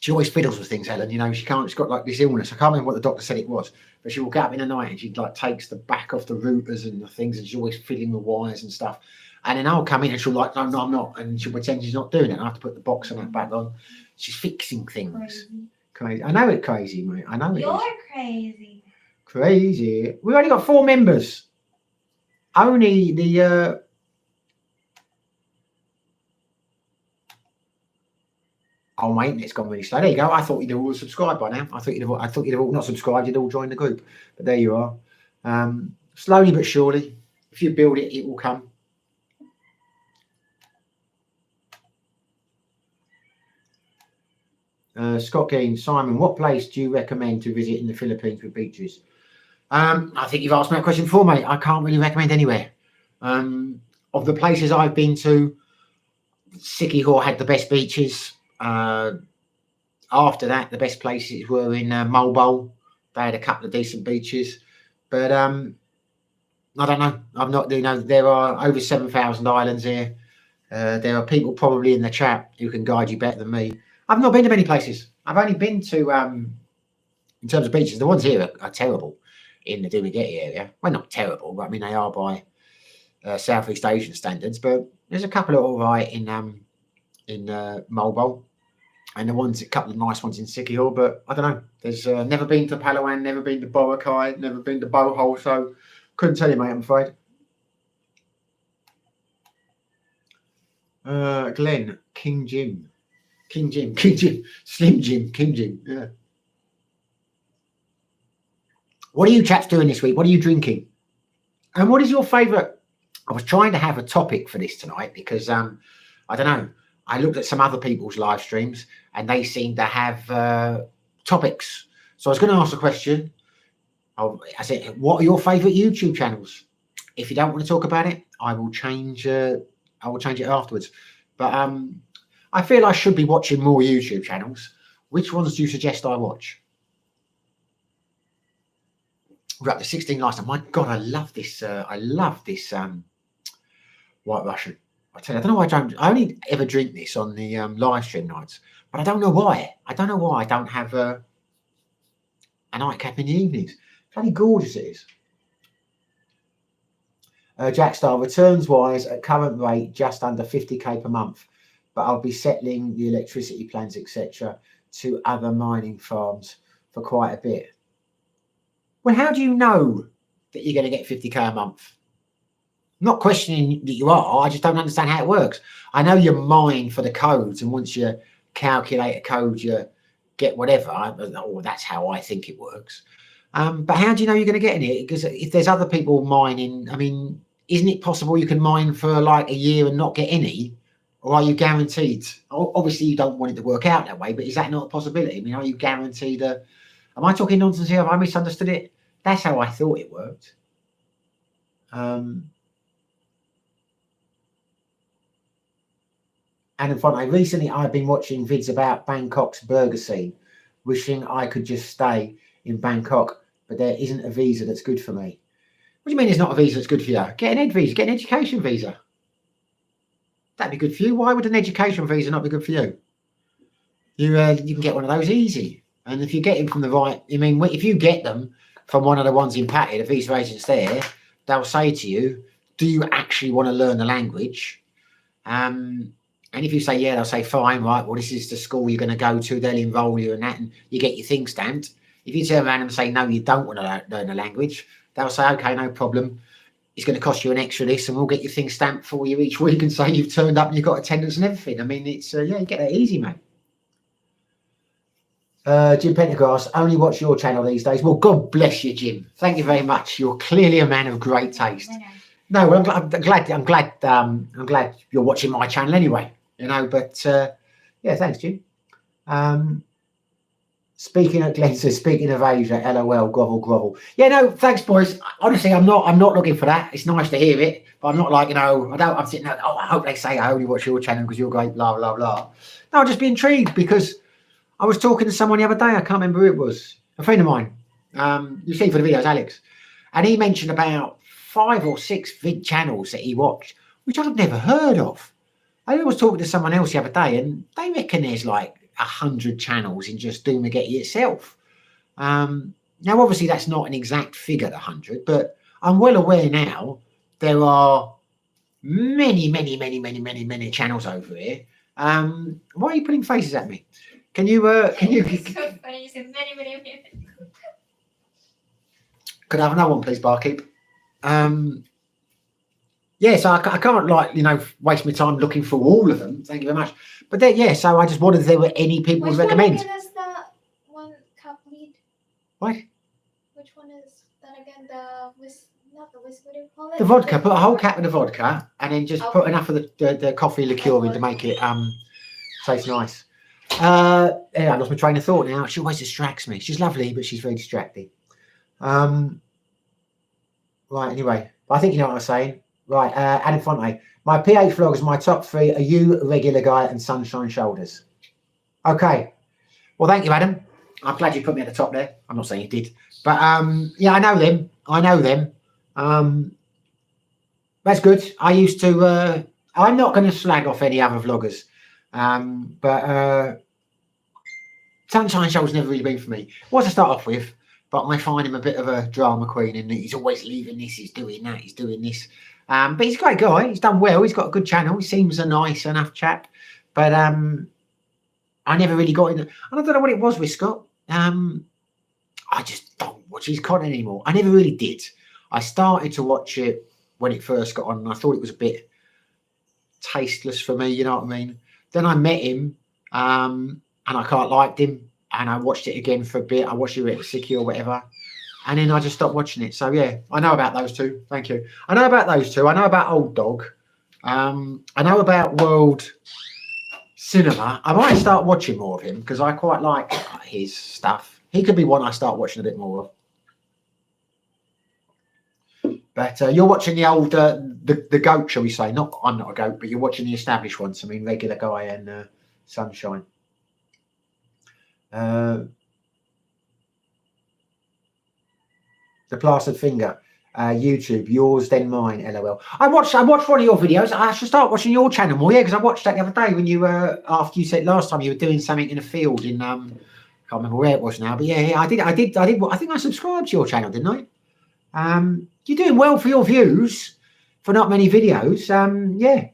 A: She always fiddles with things, Helen. You know, she's got like this illness. I can't remember what the doctor said it was, but she will get up in the night and she like takes the back off the routers and the things, and she's always fiddling the wires and stuff. And then I'll come in and she'll like, no, I'm not, and she'll pretend she's not doing it. And I have to put the box on her back on. She's fixing things. Crazy. I know it's crazy, mate. I know it.
B: You're crazy.
A: Crazy. We've only got 4 members. Only the oh, my internet's gone really slow. There you go. I thought you'd all subscribed by now. I thought you'd have all not subscribed. You'd all join the group. But there you are. Slowly but surely, if you build it, it will come. Scott Keane, Simon, what place do you recommend to visit in the Philippines with beaches? I think you've asked me that question before, mate. I can't really recommend anywhere. Of the places I've been to, Siquijor had the best beaches. After that, the best places were in Malbo. They had a couple of decent beaches. But I don't know. I'm not, there are over 7,000 islands here. There are people probably in the chat who can guide you better than me. I've not been to many places. I've only been to, in terms of beaches, the ones here are terrible in the Dumaguete area. Well, not terrible, but I mean, they are by Southeast Asian standards. But there's a couple of all right in Malbo, and a couple of nice ones in Siquijor. But I don't know. There's never been to Palawan, never been to Boracay, never been to Bohol, so couldn't tell you, mate, I'm afraid. Glenn, King Jim, Slim Jim, King Jim. Yeah. What are you chaps doing this week? What are you drinking? And what is your favourite? I was trying to have a topic for this tonight because I don't know. I looked at some other people's live streams and they seem to have topics. So I was going to ask a question. I said, what are your favourite YouTube channels? If you don't want to talk about it, I will change it afterwards. But I feel I should be watching more YouTube channels. Which ones do you suggest I watch? We're up to 16 last time. My God, I love this. White Russian. I tell you, I don't know why I only ever drink this on the live stream nights, but I don't know why. I don't know why I don't have a nightcap in the evenings. Bloody gorgeous it is. Jackstar, returns wise at current rate just under 50k per month, but I'll be settling the electricity plans, etc., to other mining farms for quite a bit. Well, how do you know that you're going to get 50k a month? I'm not questioning that you are. I just don't understand how it works. I know you mine for the codes, and once you calculate a code, you get whatever. Or that's how I think it works. But how do you know you're going to get in it? Because if there's other people mining, I mean, isn't it possible you can mine for like a year and not get any? Or are you guaranteed? Obviously, you don't want it to work out that way, but is that not a possibility? I mean, are you guaranteed am I talking nonsense here? Have I misunderstood it? That's how I thought it worked. And in front, recently I've been watching vids about Bangkok's burger scene, wishing I could just stay in Bangkok, but there isn't a visa that's good for me. What do you mean there's not a visa that's good for you? Get an ed visa, get an education visa. That'd be good for you. Why would an education visa not be good for you? You can get one of those easy. And if you get them from the right, I mean, if you get them from one of the ones in Patty, the visa agents there, they'll say to you, do you actually want to learn the language? And if you say, yeah, they'll say, fine, right, well, this is the school you're going to go to. They'll enroll you in that and you get your thing stamped. If you turn around and say, no, you don't want to learn the language, they'll say, okay, no problem. It's going to cost you an extra this and we'll get your thing stamped for you each week and say you've turned up and you've got attendance and everything. I mean, it's, yeah, you get that easy, mate. Jim Pendergrass, only watch your channel these days. Well, God bless you, Jim. Thank you very much. You're clearly a man of great taste. No, well, I'm glad you're watching my channel anyway, you know, but yeah, thanks, Jim. Speaking of Glenn says, speaking of Asia, LOL, grovel. Yeah, no, thanks, boys. Honestly, I'm not looking for that. It's nice to hear it, but I'm not like, you know, I'm sitting there, oh, I hope they say I only watch your channel because you're great, blah, blah, blah. No, I'll just be intrigued because I was talking to someone the other day, I can't remember who it was, a friend of mine. You see for the videos, Alex. And he mentioned about 5 or 6 vid channels that he watched, which I've never heard of. I was talking to someone else the other day and they reckon there's like 100 channels in just Doomageddon itself. Now, obviously, that's not an exact figure, the 100, but I'm well aware now there are many channels over here. Why are you putting faces at me? Can you?
B: It's so funny. You said many.
A: Could I have another one, please, barkeep? Yeah, so I can't, like, you know, waste my time looking for all of them. Thank you very much. But then, yeah, so I just wondered if there were any people to recommend.
B: Which one is the one cup lead?
A: What?
B: Which one is that again? Not the whiskey, what do you call it?
A: The vodka. Put a whole cap in the vodka and then just put enough of the coffee liqueur in to make it taste nice. Yeah, I lost my train of thought now. She always distracts me. She's lovely, but she's very distracting. Right, anyway, I think you know what I was saying. Right, Adam Fonte. My PH vloggers, my top 3 are you, Regular Guy, and Sunshine Shoulders. Okay. Well, thank you, Adam. I'm glad you put me at the top there. I'm not saying you did. But, yeah, I know them. That's good. I used to... I'm not going to slag off any other vloggers. But Sunshine Shoulders never really been for me. Was to start off with, but I find him a bit of a drama queen and he's always leaving this, he's doing that, he's doing this. But he's a great guy. He's done well. He's got a good channel. He seems a nice enough chap. But I never really got in. And I don't know what it was with Scott. I just don't watch his content anymore. I never really did. I started to watch it when it first got on, and I thought it was a bit tasteless for me. You know what I mean? Then I met him, and I quite liked him, and I watched it again for a bit. I watched it at Sicky or whatever. And then I just stopped watching it. So, yeah, I know about those two. Thank you. I know about those two. I know about Old Dog. I know about World Cinema. I might start watching more of him because I quite like his stuff. He could be one I start watching a bit more of. But you're watching the old, the goat, shall we say. Not, I'm not a goat, but you're watching the established ones. I mean, Regular Guy and Sunshine. The Plastered Finger, YouTube, yours then mine, LOL. I watched one of your videos. I should start watching your channel more, yeah, because I watched that the other day when you after you said last time you were doing something in a field in I can't remember where it was now, but yeah, I did. I think I subscribed to your channel, didn't I? You're doing well for your views for not many videos. Yeah.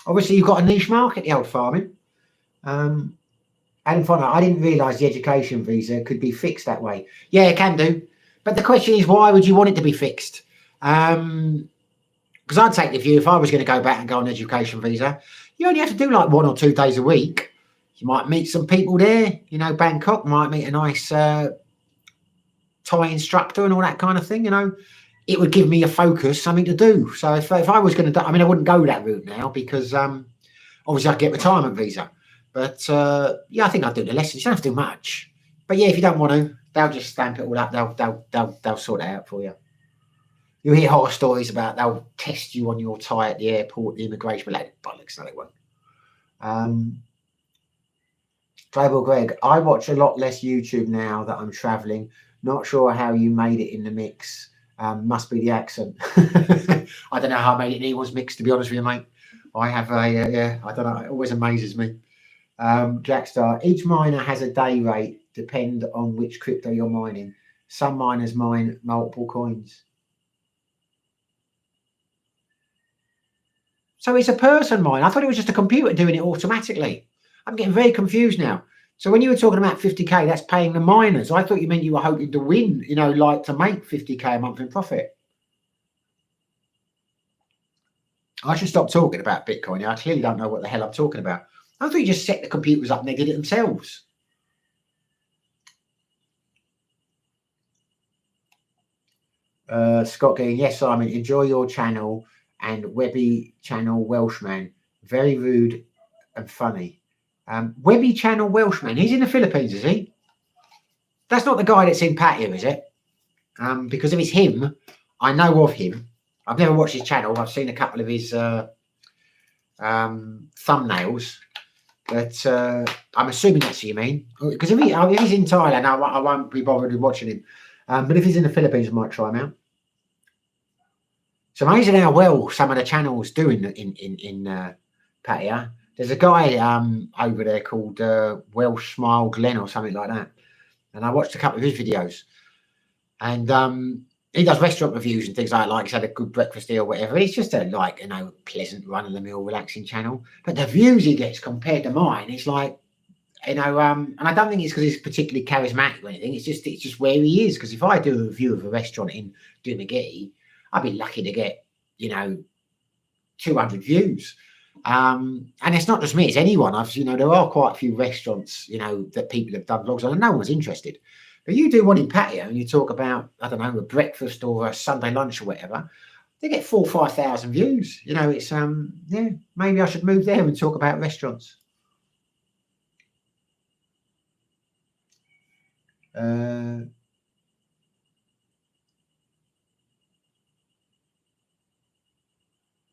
A: Obviously, you've got a niche market, the old farming. And Fonte, I didn't realise the education visa could be fixed that way. Yeah, it can do. But the question is, why would you want it to be fixed? Because I'd take the view, if I was going to go back and go on an education visa, you only have to do like 1 or 2 days a week. You might meet some people there. You know, Bangkok might meet a nice Thai instructor and all that kind of thing. You know, it would give me a focus, something to do. So if I was going to do, I mean, I wouldn't go that route now because obviously I'd get retirement visa. But yeah, I think I'd do the lessons. You don't have to do much. But yeah, if you don't want to, they'll just stamp it all up. They'll sort it out for you. You'll hear horror stories about they'll test you on your tie at the airport, the immigration, but like bollocks, no, they won't. Global Greg, I watch a lot less YouTube now that I'm traveling. Not sure how you made it in the mix. Must be the accent. I don't know how I made it in anyone's mix, to be honest with you, mate. I have a, yeah, I don't know. It always amazes me. Jackstar, each miner has a day rate, depend on which crypto you're mining. Some miners mine multiple coins. So it's a person mine. I thought it was just a computer doing it automatically. I'm getting very confused now. So when you were talking about 50k, that's paying the miners. I thought you meant you were hoping to win, you know, like to make 50k a month in profit. I should stop talking about Bitcoin. I clearly don't know what the hell I'm talking about. I thought you just set the computers up and they did it themselves. Scott Gein, yes, Simon, enjoy your channel and Webby channel Welshman. Very rude and funny. Webby channel Welshman, he's in the Philippines, is he? That's not the guy that's in Pattaya, is it? Because if it's him, I know of him. I've never watched his channel. I've seen a couple of his thumbnails, but I'm assuming that's what you mean. Because if he's in Thailand, I won't be bothered with watching him. But if he's in the Philippines, I might try him out. It's amazing how well some of the channels do in Pattaya. There's a guy over there called Welsh Smile Glenn or something like that. And I watched a couple of his videos. And he does restaurant reviews and things like he's had a good breakfast here or whatever. It's just a pleasant run-of-the-mill relaxing channel. But the views he gets compared to mine, it's like, and I don't think it's because he's particularly charismatic or anything. It's just where he is. Because if I do a review of a restaurant in Dumaguete, I'd be lucky to get 200 views. And it's not just me; it's anyone. There are quite a few restaurants that people have done vlogs on, and no one's interested. But you do one in Pattaya, and you talk about a breakfast or a Sunday lunch or whatever. They get 4,000 or 5,000 views. It's yeah. Maybe I should move there and talk about restaurants.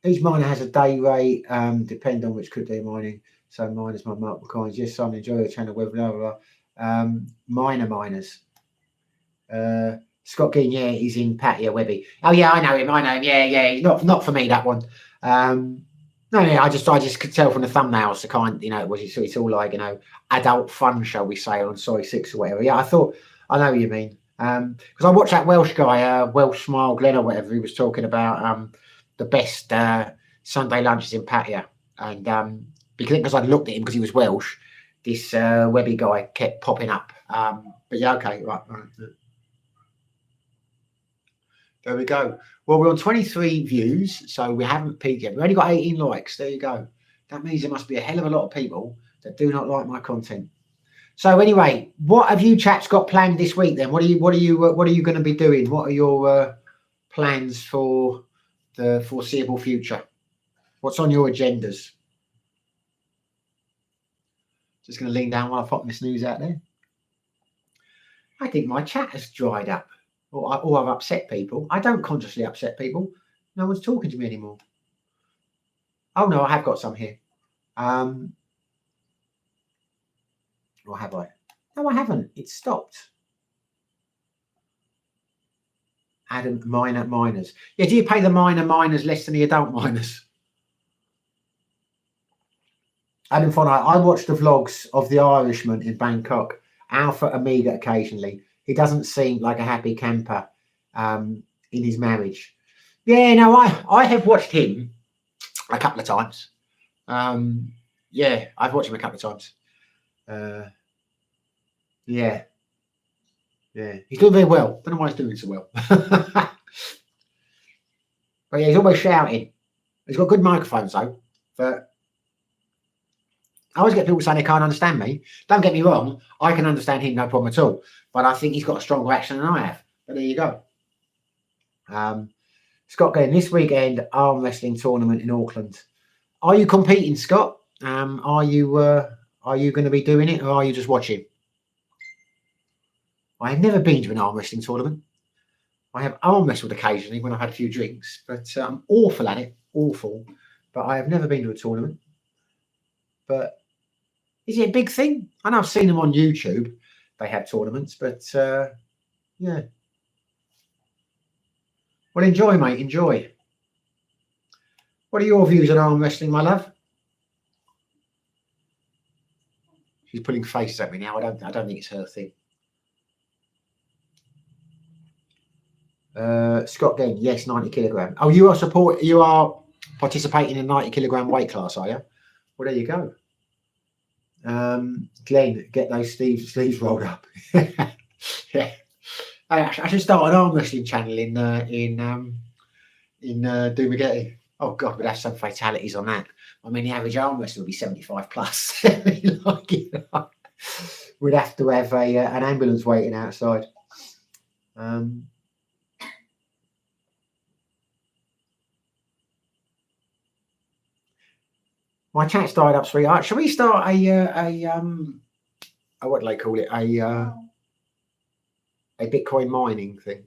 A: Each miner has a day rate, depend on which crypto you're mining. So miners mine multiple coins. Yes, Simon, enjoy your channel, blah, blah, blah. Miners. Scott Gein, yeah, he's in Pattaya, Webby. Oh yeah, I know him. Yeah. Not for me, that one. No, yeah, I just could tell from the thumbnails the kind, it's all like, adult fun, shall we say, on Soy 6 or whatever. Yeah, I know what you mean. Because I watched that Welsh guy, Welsh Smile Glenn or whatever, he was talking about the best Sunday lunches in Pattaya. And because I looked at him because he was Welsh, this Webby guy kept popping up. But yeah, okay, right. There we go. Well, we're on 23 views, so we haven't peaked yet. We've only got 18 likes. There you go. That means there must be a hell of a lot of people that do not like my content. So anyway, what have you chaps got planned this week then? What are you going to be doing? What are your plans for the foreseeable future? What's on your agendas? Just going to lean down while I pop my snooze out there. I think my chat has dried up. Or I've upset people. I don't consciously upset people. No one's talking to me anymore. Oh no, I have got some here. Or have I? No, I haven't. It's stopped. Adam, miners. Yeah, do you pay the miners less than the adult miners? Adam Fonite, I watched the vlogs of the Irishman in Bangkok. Alpha Amiga occasionally. He doesn't seem like a happy camper in his marriage. Yeah, no, I have watched him a couple of times. Yeah, I've watched him a couple of times. Yeah. He's doing very well. Don't know why he's doing so well. But yeah, he's always shouting. He's got good microphones though. But I always get people saying they can't understand me. Don't get me wrong, I can understand him, no problem at all. But I think he's got a stronger accent than I have. But there you go. Scott going this weekend arm wrestling tournament in Auckland. Are you competing, Scott? Are you going to be doing it, or are you just watching? I have never been to an arm wrestling tournament. I have arm wrestled occasionally when I've had a few drinks, but I'm awful at it, awful. But I have never been to a tournament. But is it a big thing? I know I've seen them on YouTube. They have tournaments, but yeah. Well, enjoy, mate, enjoy. What are your views on arm wrestling, my love? She's putting faces at me now. I don't think it's her thing. Scott again, yes, 90 kilogram. Oh, you are participating in a 90 kilogram weight class, are you? Well, there you go. Glenn, get those sleeves rolled up. Yeah, I should start an arm wrestling channel in Dumagetti. Oh God, we'd have some fatalities on that. I mean, the average arm wrestler would be 75 plus. We'd have to have an ambulance waiting outside. My chat's died up, sweetheart. Shall we start what do they call it? A Bitcoin mining thing?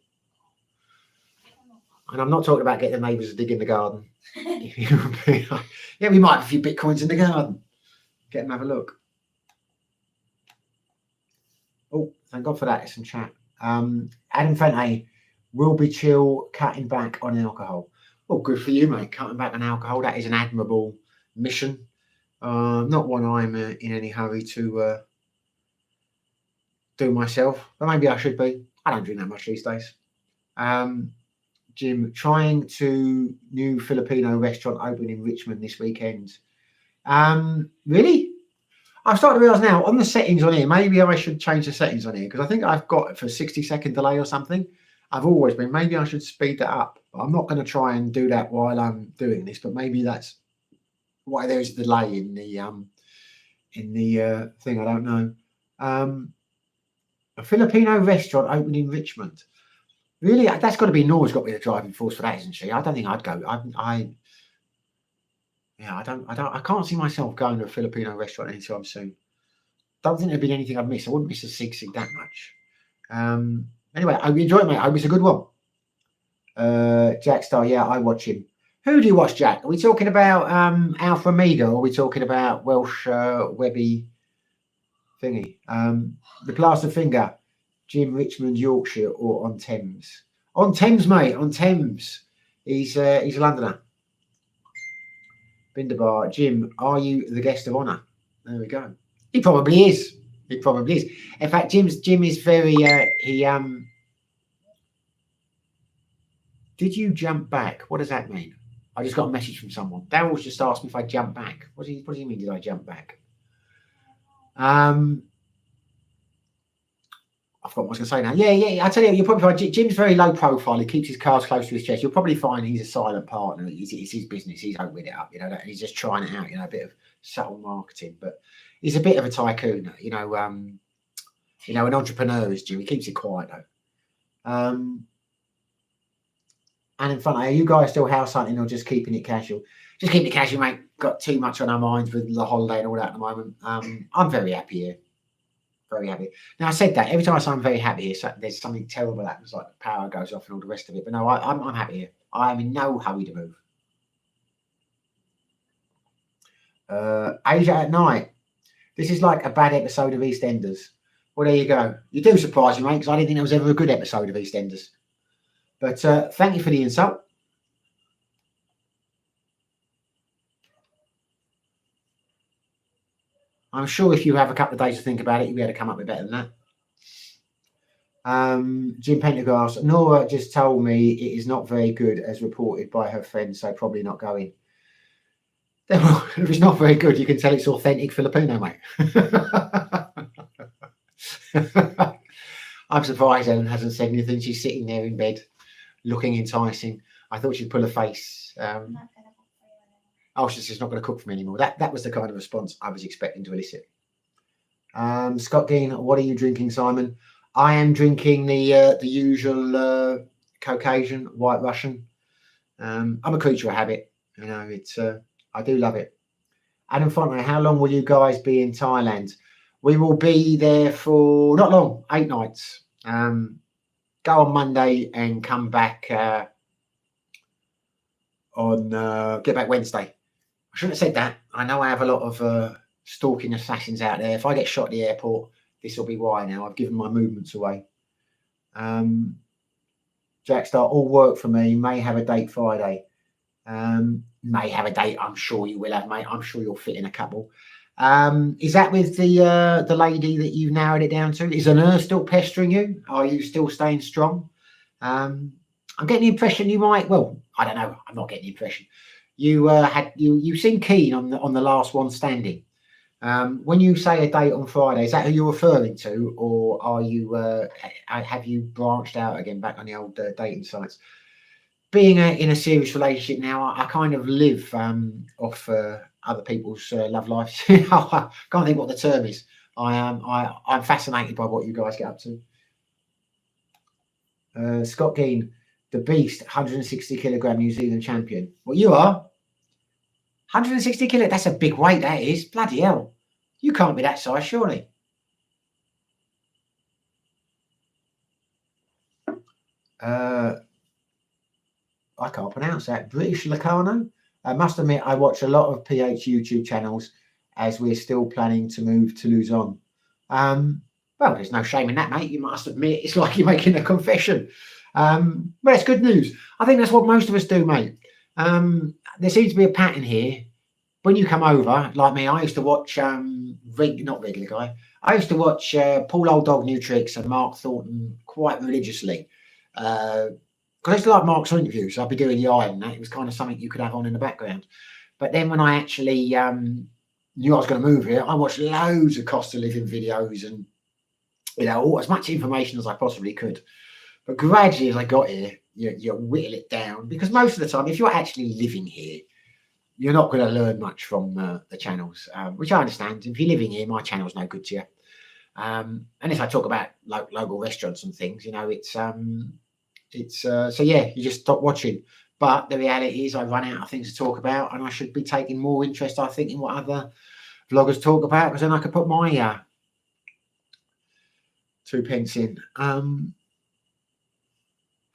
A: And I'm not talking about getting the neighbours to dig in the garden. Yeah, we might have a few Bitcoins in the garden. Get them, have a look. Oh, thank God for that. It's some chat. Adam Fente will be chill, cutting back on alcohol. Well, good for you, mate. Cutting back on alcohol. That is an admirable mission. Not one I'm in any hurry to do myself, but maybe I should be. I don't drink that much these days. Jim, trying to new Filipino restaurant open in Richmond this weekend. Really? I'm starting to realise now on the settings on here, maybe I should change the settings on here, because I think I've got it for 60-second delay or something. I've always been. Maybe I should speed that up. I'm not going to try and do that while I'm doing this, but maybe that's why there is a delay in the thing. I don't know. A Filipino restaurant opened in Richmond. Really, that's got to be Nora's got to be the driving force for that, isn't she? I don't think I'd go. I can't see myself going to a Filipino restaurant anytime soon. Don't think there'd be anything I'd miss. I wouldn't miss a sig that much. Anyway, I hope you enjoy it, mate. I hope it's a good one. Jack Star, yeah, I watch him. Who do you watch, Jack? Are we talking about Alpha Omega, or are we talking about Welsh Webby thingy? The Plaster Finger, Jim, Richmond, Yorkshire, or on Thames? On Thames, mate. On Thames. He's a Londoner. Binderbar, Jim, are you the guest of honour? There we go. He probably is. He probably is. In fact, Jim is very. Did you jump back? What does that mean? I just got a message from someone. Daryl's just asked me if I jumped back. What does he mean? Did I jump back? I forgot what I was going to say now. Yeah. I tell you, you'll probably find Jim's very low profile. He keeps his cards close to his chest. You'll probably find he's a silent partner. It's his business. He's opening it up, and he's just trying it out. A bit of subtle marketing, but he's a bit of a tycoon. An entrepreneur is Jim. He keeps it quiet though. And in front, are you guys still house hunting or just keeping it casual? Just keeping it casual, mate. Got too much on our minds with the holiday and all that at the moment. I'm very happy here. Very happy. Now, I said that every time I say I'm very happy here, so there's something terrible happens, like the power goes off and all the rest of it. But no, I'm happy here. I am in no hurry to move. Asia at Night. This is like a bad episode of EastEnders. Well, there you go. You do surprise me, mate, because I didn't think there was ever a good episode of EastEnders. But thank you for the insult. I'm sure if you have a couple of days to think about it, you'll be able to come up with better than that. Jim Pendergrass, Nora just told me it is not very good as reported by her friends, so probably not going. If it's not very good, you can tell it's authentic Filipino, mate. I'm surprised Ellen hasn't said anything. She's sitting there in bed, looking enticing. I thought she'd pull a face. Oh, she's not going to cook for me anymore. That was the kind of response I was expecting to elicit. Scott Gein, what are you drinking, Simon? I am drinking the usual Caucasian, white Russian. I'm a creature of habit. You know, it's I do love it. Adam Fonte, how long will you guys be in Thailand? We will be there for not long, 8 nights. Go on Monday and come back get back Wednesday. I shouldn't have said that. I know I have a lot of stalking assassins out there. If I get shot at the airport, this will be why now. I've given my movements away. Jackstar, all work for me. May have a date Friday. May have a date. I'm sure you will have, mate. I'm sure you'll fit in a couple. Is that with the lady that you've narrowed it down to? Is a nurse still pestering you? Are you still staying strong? I'm getting the impression you might. Well, I don't know. I'm not getting the impression. You seem keen on the last one standing. When you say a date on Friday, is that who you're referring to, or are you have you branched out again back on the old dating sites? Being in a serious relationship now, I kind of live off other people's love lives. I can't think what the term is. I'm fascinated by what you guys get up to. Scott Keane, the Beast, 160 kilogram New Zealand champion. Well, you are 160 kilo. That's a big weight. That is, bloody hell. You can't be that size, surely. I can't pronounce that. British Lacano. I must admit, I watch a lot of PH YouTube channels as we're still planning to move to Luzon. Well, there's no shame in that, mate. You must admit, it's like you're making a confession. But it's good news. I think that's what most of us do, mate. There seems to be a pattern here. When you come over, like me, I used to watch, not regular guy, I used to watch Paul Old Dog New Tricks and Mark Thornton quite religiously. Because I used to like Mark's interviews. I'd be doing the eye and that. It was kind of something you could have on in the background. But then when I actually knew I was going to move here, I watched loads of cost of living videos and, you know, as much information as I possibly could. But gradually as I got here, you whittle it down. Because most of the time, if you're actually living here, you're not going to learn much from the channels, which I understand. If you're living here, my channel's no good to you. And if I talk about local restaurants and things, you know, so yeah, you just stop watching. But the reality is I run out of things to talk about, and I should be taking more interest, I think, in what other vloggers talk about, because then I could put my 2 pence in.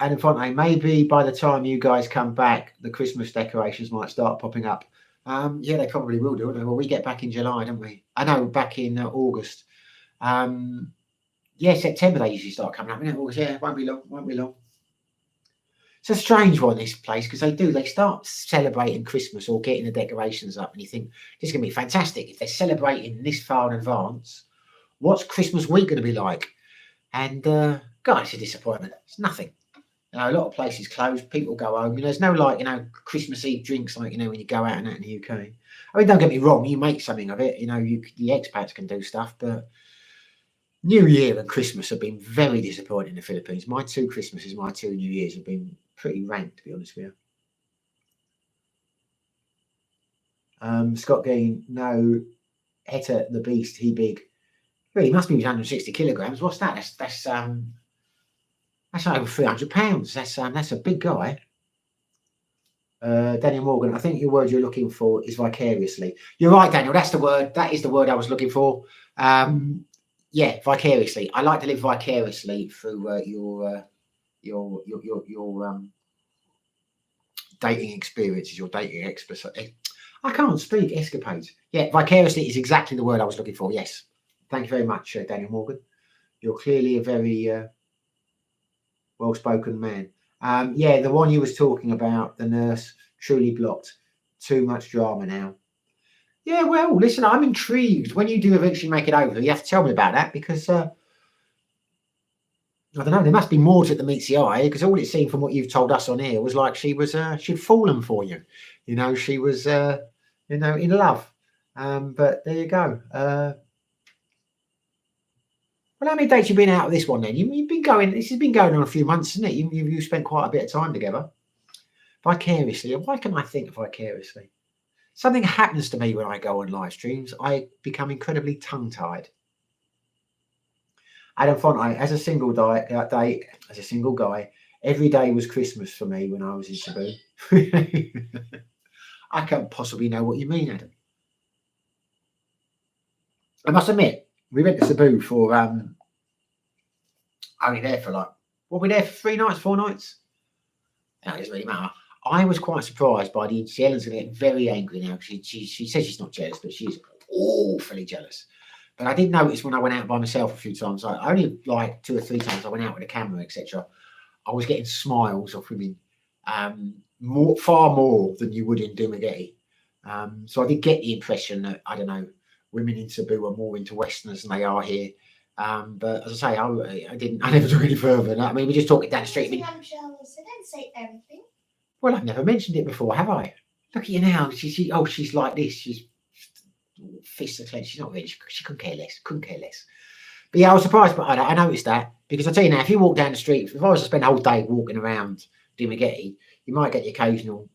A: And in front, maybe by the time you guys come back, the Christmas decorations might start popping up. Yeah, they probably will do. Well, we get back in July, don't we? I know, back in August. Yeah, September they usually start coming up. In August, yeah, won't be long. It's a strange one, this place, because they start celebrating Christmas or getting the decorations up, and you think this is going to be fantastic. If they're celebrating this far in advance, what's Christmas week going to be like? And God, it's a disappointment. It's nothing. You know, a lot of places closed. People go home. You know, there's no Christmas Eve drinks like when you go out and that in the UK. I mean, don't get me wrong. You make something of it. You know, the expats can do stuff, but New Year and Christmas have been very disappointing in the Philippines. My 2 Christmases, my 2 New Years have been pretty rank, to be honest with you. Scott Gain, no, Heta the Beast, he big. Well, he must be 160 kilograms. What's that? That's over 300 pounds. That's a big guy. Daniel Morgan, I think your word you're looking for is vicariously. You're right, Daniel. That's the word. That is the word I was looking for. Yeah, vicariously. I like to live vicariously through your dating experiences, your dating experts. I can't speak. Escapades. Yeah, vicariously is exactly the word I was looking for. Yes. Thank you very much, Daniel Morgan. You're clearly a very well-spoken man. Yeah, the one you was talking about, the nurse, truly blocked. Too much drama now. Yeah, well, listen, I'm intrigued. When you do eventually make it over, you have to tell me about that, because I don't know, there must be more to it than meets the eye, because all it seemed from what you've told us on here was like she'd fallen for you. You know, she was, in love. But there you go. Well, how many dates you been out of this one then? You've been going. This has been going on a few months, isn't it? You've spent quite a bit of time together. Vicariously. Why can I think vicariously? Something happens to me when I go on live streams. I become incredibly tongue-tied. Adam Fonte, as a single guy, Every day was Christmas for me when I was in Cebu. I can't possibly know what you mean, Adam. I must admit, we went to Cebu for only there for like, what, we there for 3 nights, 4 nights? No, it doesn't really matter. I was quite surprised by the. Ellen's going to get very angry now. She says she's not jealous, but she's awfully jealous. But I did notice when I went out by myself a few times, only like 2 or 3 times I went out with a camera, etc. I was getting smiles off women, far more than you would in Dumaguete. So I did get the impression that, I don't know, women in Cebu are more into Westerners than they are here. But as I say, I never took any further. I mean, we just talking down the street.
B: I'm jealous. I didn't say anything.
A: Well, I've never mentioned it before, have I? Look at you now. She's like this. She's fists are clenched. She's not really. She couldn't care less. Couldn't care less. But yeah, I was surprised, but I noticed that because I tell you now, if you walk down the street, if I was to spend a whole day walking around Dumaguete, you might get the occasional,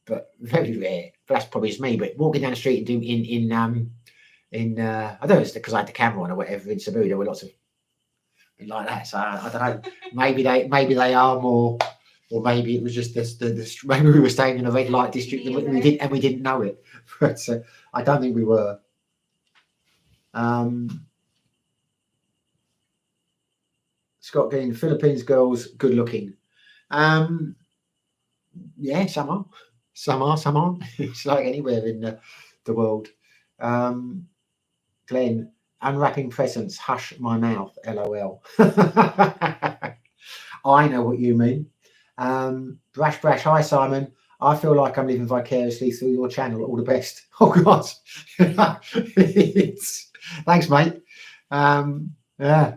A: but very rare. But that's probably just me. But walking down the street and doing I don't know, it's because I had the camera on or whatever in Cebu, there were lots of like that. So I don't know. Maybe they are more, or maybe it was just this. Maybe we were staying in a red light district and we didn't know it. But I don't think we were. Scott Green, Philippines girls, good looking. Yeah, some are. Some aren't. It's like anywhere in the world. Glenn, unwrapping presents, hush my mouth, LOL. I know what you mean. Brash, hi Simon. I feel like I'm living vicariously through your channel. All the best. Oh God. Thanks, mate. Yeah.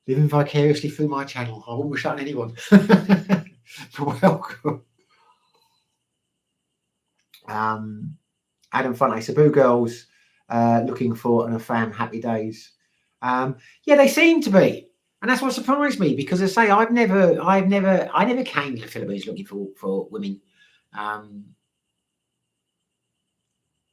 A: Living vicariously through my channel. I wouldn't wish that on anyone. Welcome. Adam Funny, Cebu girls looking for an Afam happy days. Yeah, they seem to be. And that's what surprised me because I say I never came to the Philippines looking for women.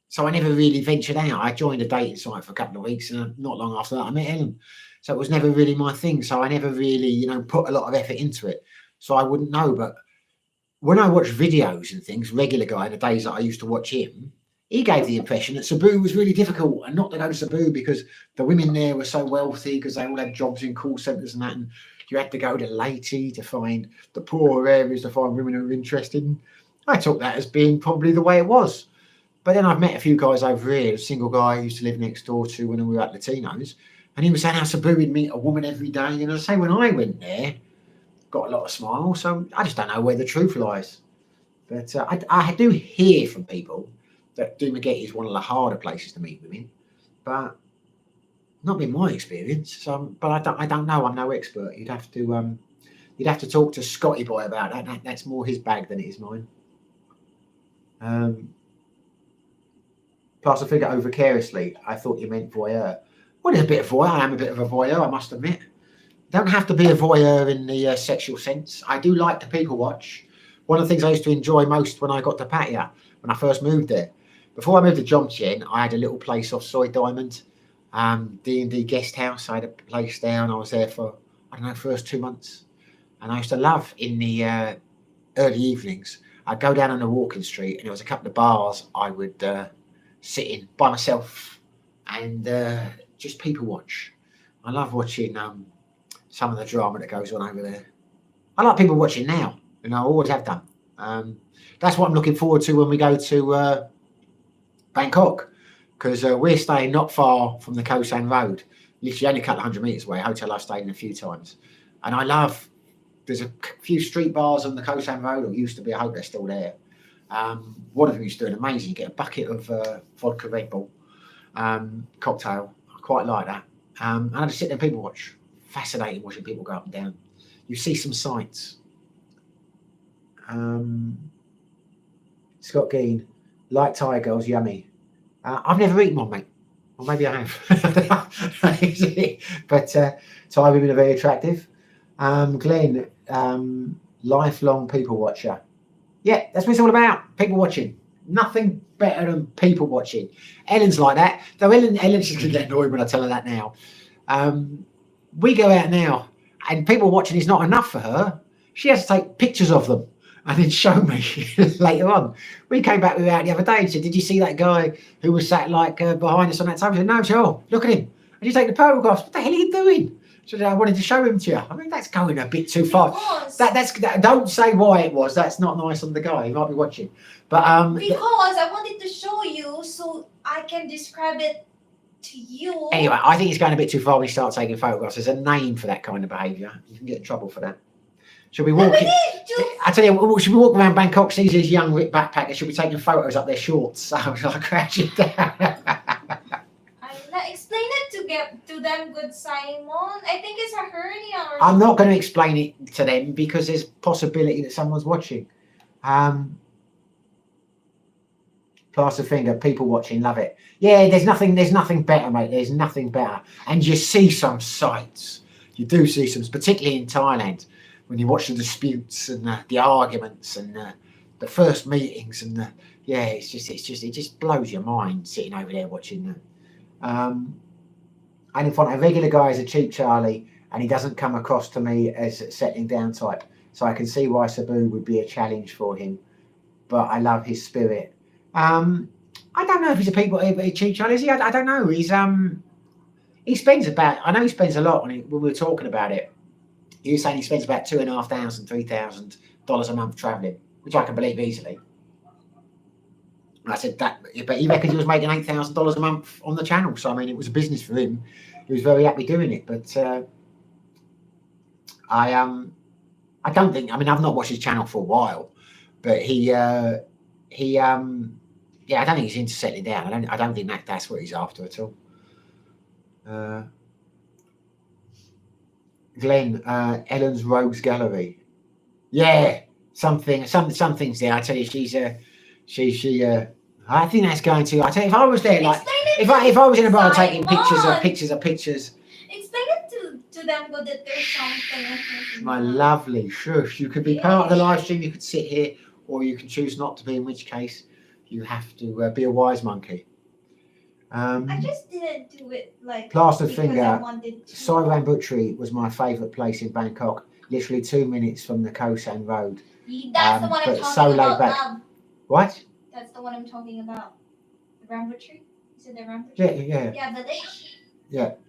A: So I never really ventured out. I joined a dating site for a couple of weeks and not long after that I met Ellen. So it was never really my thing. So I never really, put a lot of effort into it. So I wouldn't know. But when I watch videos and things, regular guy in the days that I used to watch him, he gave the impression that Cebu was really difficult and not to go to Cebu because the women there were so wealthy because they all had jobs in call centres and that. And you had to go to Leyte to find the poorer areas to find women who were interested. And I took that as being probably the way it was. But then I've met a few guys over here. A single guy I used to live next door to when we were at Latinos. And he was saying how Cebu would meet a woman every day. And I say when I went there, got a lot of smiles. So I just don't know where the truth lies. But I do hear from people that Dumaguete is one of the harder places to meet women, but not been my experience. So, but I don't know. I'm no expert. You'd have to talk to Scotty Boy about that. That's more his bag than it is mine. Plus, I figure over vicariously. I thought you meant voyeur. Well, there's a bit of voyeur. I am a bit of a voyeur, I must admit. Don't have to be a voyeur in the sexual sense. I do like to people watch. One of the things I used to enjoy most when I got to Pattaya, when I first moved there. Before I moved to Jomtien, I had a little place off Soy Diamond, D&D guest house. I had a place down. I was there for, first 2 months. And I used to love in the early evenings, I'd go down on the walking street and there was a couple of bars I would sit in by myself and just people watch. I love watching some of the drama that goes on over there. I like people watching now, and I always have done. That's what I'm looking forward to when we go to Bangkok, because we're staying not far from the Koh San Road, literally only a couple of 100 meters away, a hotel I've stayed in a few times. And I love, there's a few street bars on the Koh San Road, or used to be, I hope they're still there. One of them used to do an amazing, get a bucket of vodka Red Bull cocktail. I quite like that. And I just sit there and people watch. Fascinating watching people go up and down. You see some sights. Scott Gein, like Thai girls, yummy. I've never eaten one, mate. Or maybe I have. But Thai women are very attractive. Glenn, lifelong people watcher. Yeah, that's what it's all about. People watching. Nothing better than people watching. Ellen's like that. Though Ellen's just going to get annoyed when I tell her that now. We go out now, and people watching is not enough for her. She has to take pictures of them and then show me later on. We came back, we were out the other day and said, did you see that guy who was sat like behind us on that table? She said, no. She said, oh, look at him. And you take the photographs. What the hell are you doing? She said, I wanted to show him to you. I mean, that's going a bit too far. Don't say why it was. That's not nice on the guy. He might be watching. But
B: because I wanted to show you so I can describe it to you.
A: Anyway, I think it's going a bit too far when you start taking photographs. There's a name for that kind of behaviour. You can get in trouble for that. Should we walk? I tell you, should we walk around Bangkok, see these young rich backpackers? Should be taking photos up their shorts? So I was like crouching down.
B: Explain it to them, good Simon. I think it's a hernia.
A: I'm not going to explain it to them because there's possibility that someone's watching. Plaster finger, people watching, love it. Yeah, there's nothing better, mate. There's nothing better. And you see some sights. You do see some, particularly in Thailand, when you watch the disputes and the arguments and the first meetings and it just blows your mind sitting over there watching that. And in front of a regular guy is a cheap Charlie, and he doesn't come across to me as settling down type. So I can see why Sabu would be a challenge for him. But I love his spirit. I don't know if he's a cheap Charlie, is he? I don't know. He spends I know he spends a lot on it when we were talking about it. He was saying he spends about $2,500, $3,000 a month travelling, which I can believe easily. And I said that, but he reckoned he was making $8,000 a month on the channel. So I mean, it was a business for him. He was very happy doing it. But I don't think. I mean, I've not watched his channel for a while, but I don't think he's into settling down. I don't think that's what he's after at all. Glenn, Ellen's Rogues Gallery. Yeah, something's there. I tell you, I think that's going to. I tell you, if I was there, like if I was in a bar taking pictures of pictures.
B: Explain it to them, but that there's something.
A: My lovely shush. You could be part of the live stream. You could sit here, or you can choose not to be. In which case, you have to be a wise monkey.
B: I just didn't do it like
A: Plaster Finger. Saiwan Butchery was my favourite place in Bangkok. Literally 2 minutes from the Koh San Road.
B: That's the one I'm talking about. Love.
A: What?
B: That's the one I'm talking about. The Rambo Tree? Is it the Rambo
A: Tree? Yeah.
B: Yeah, but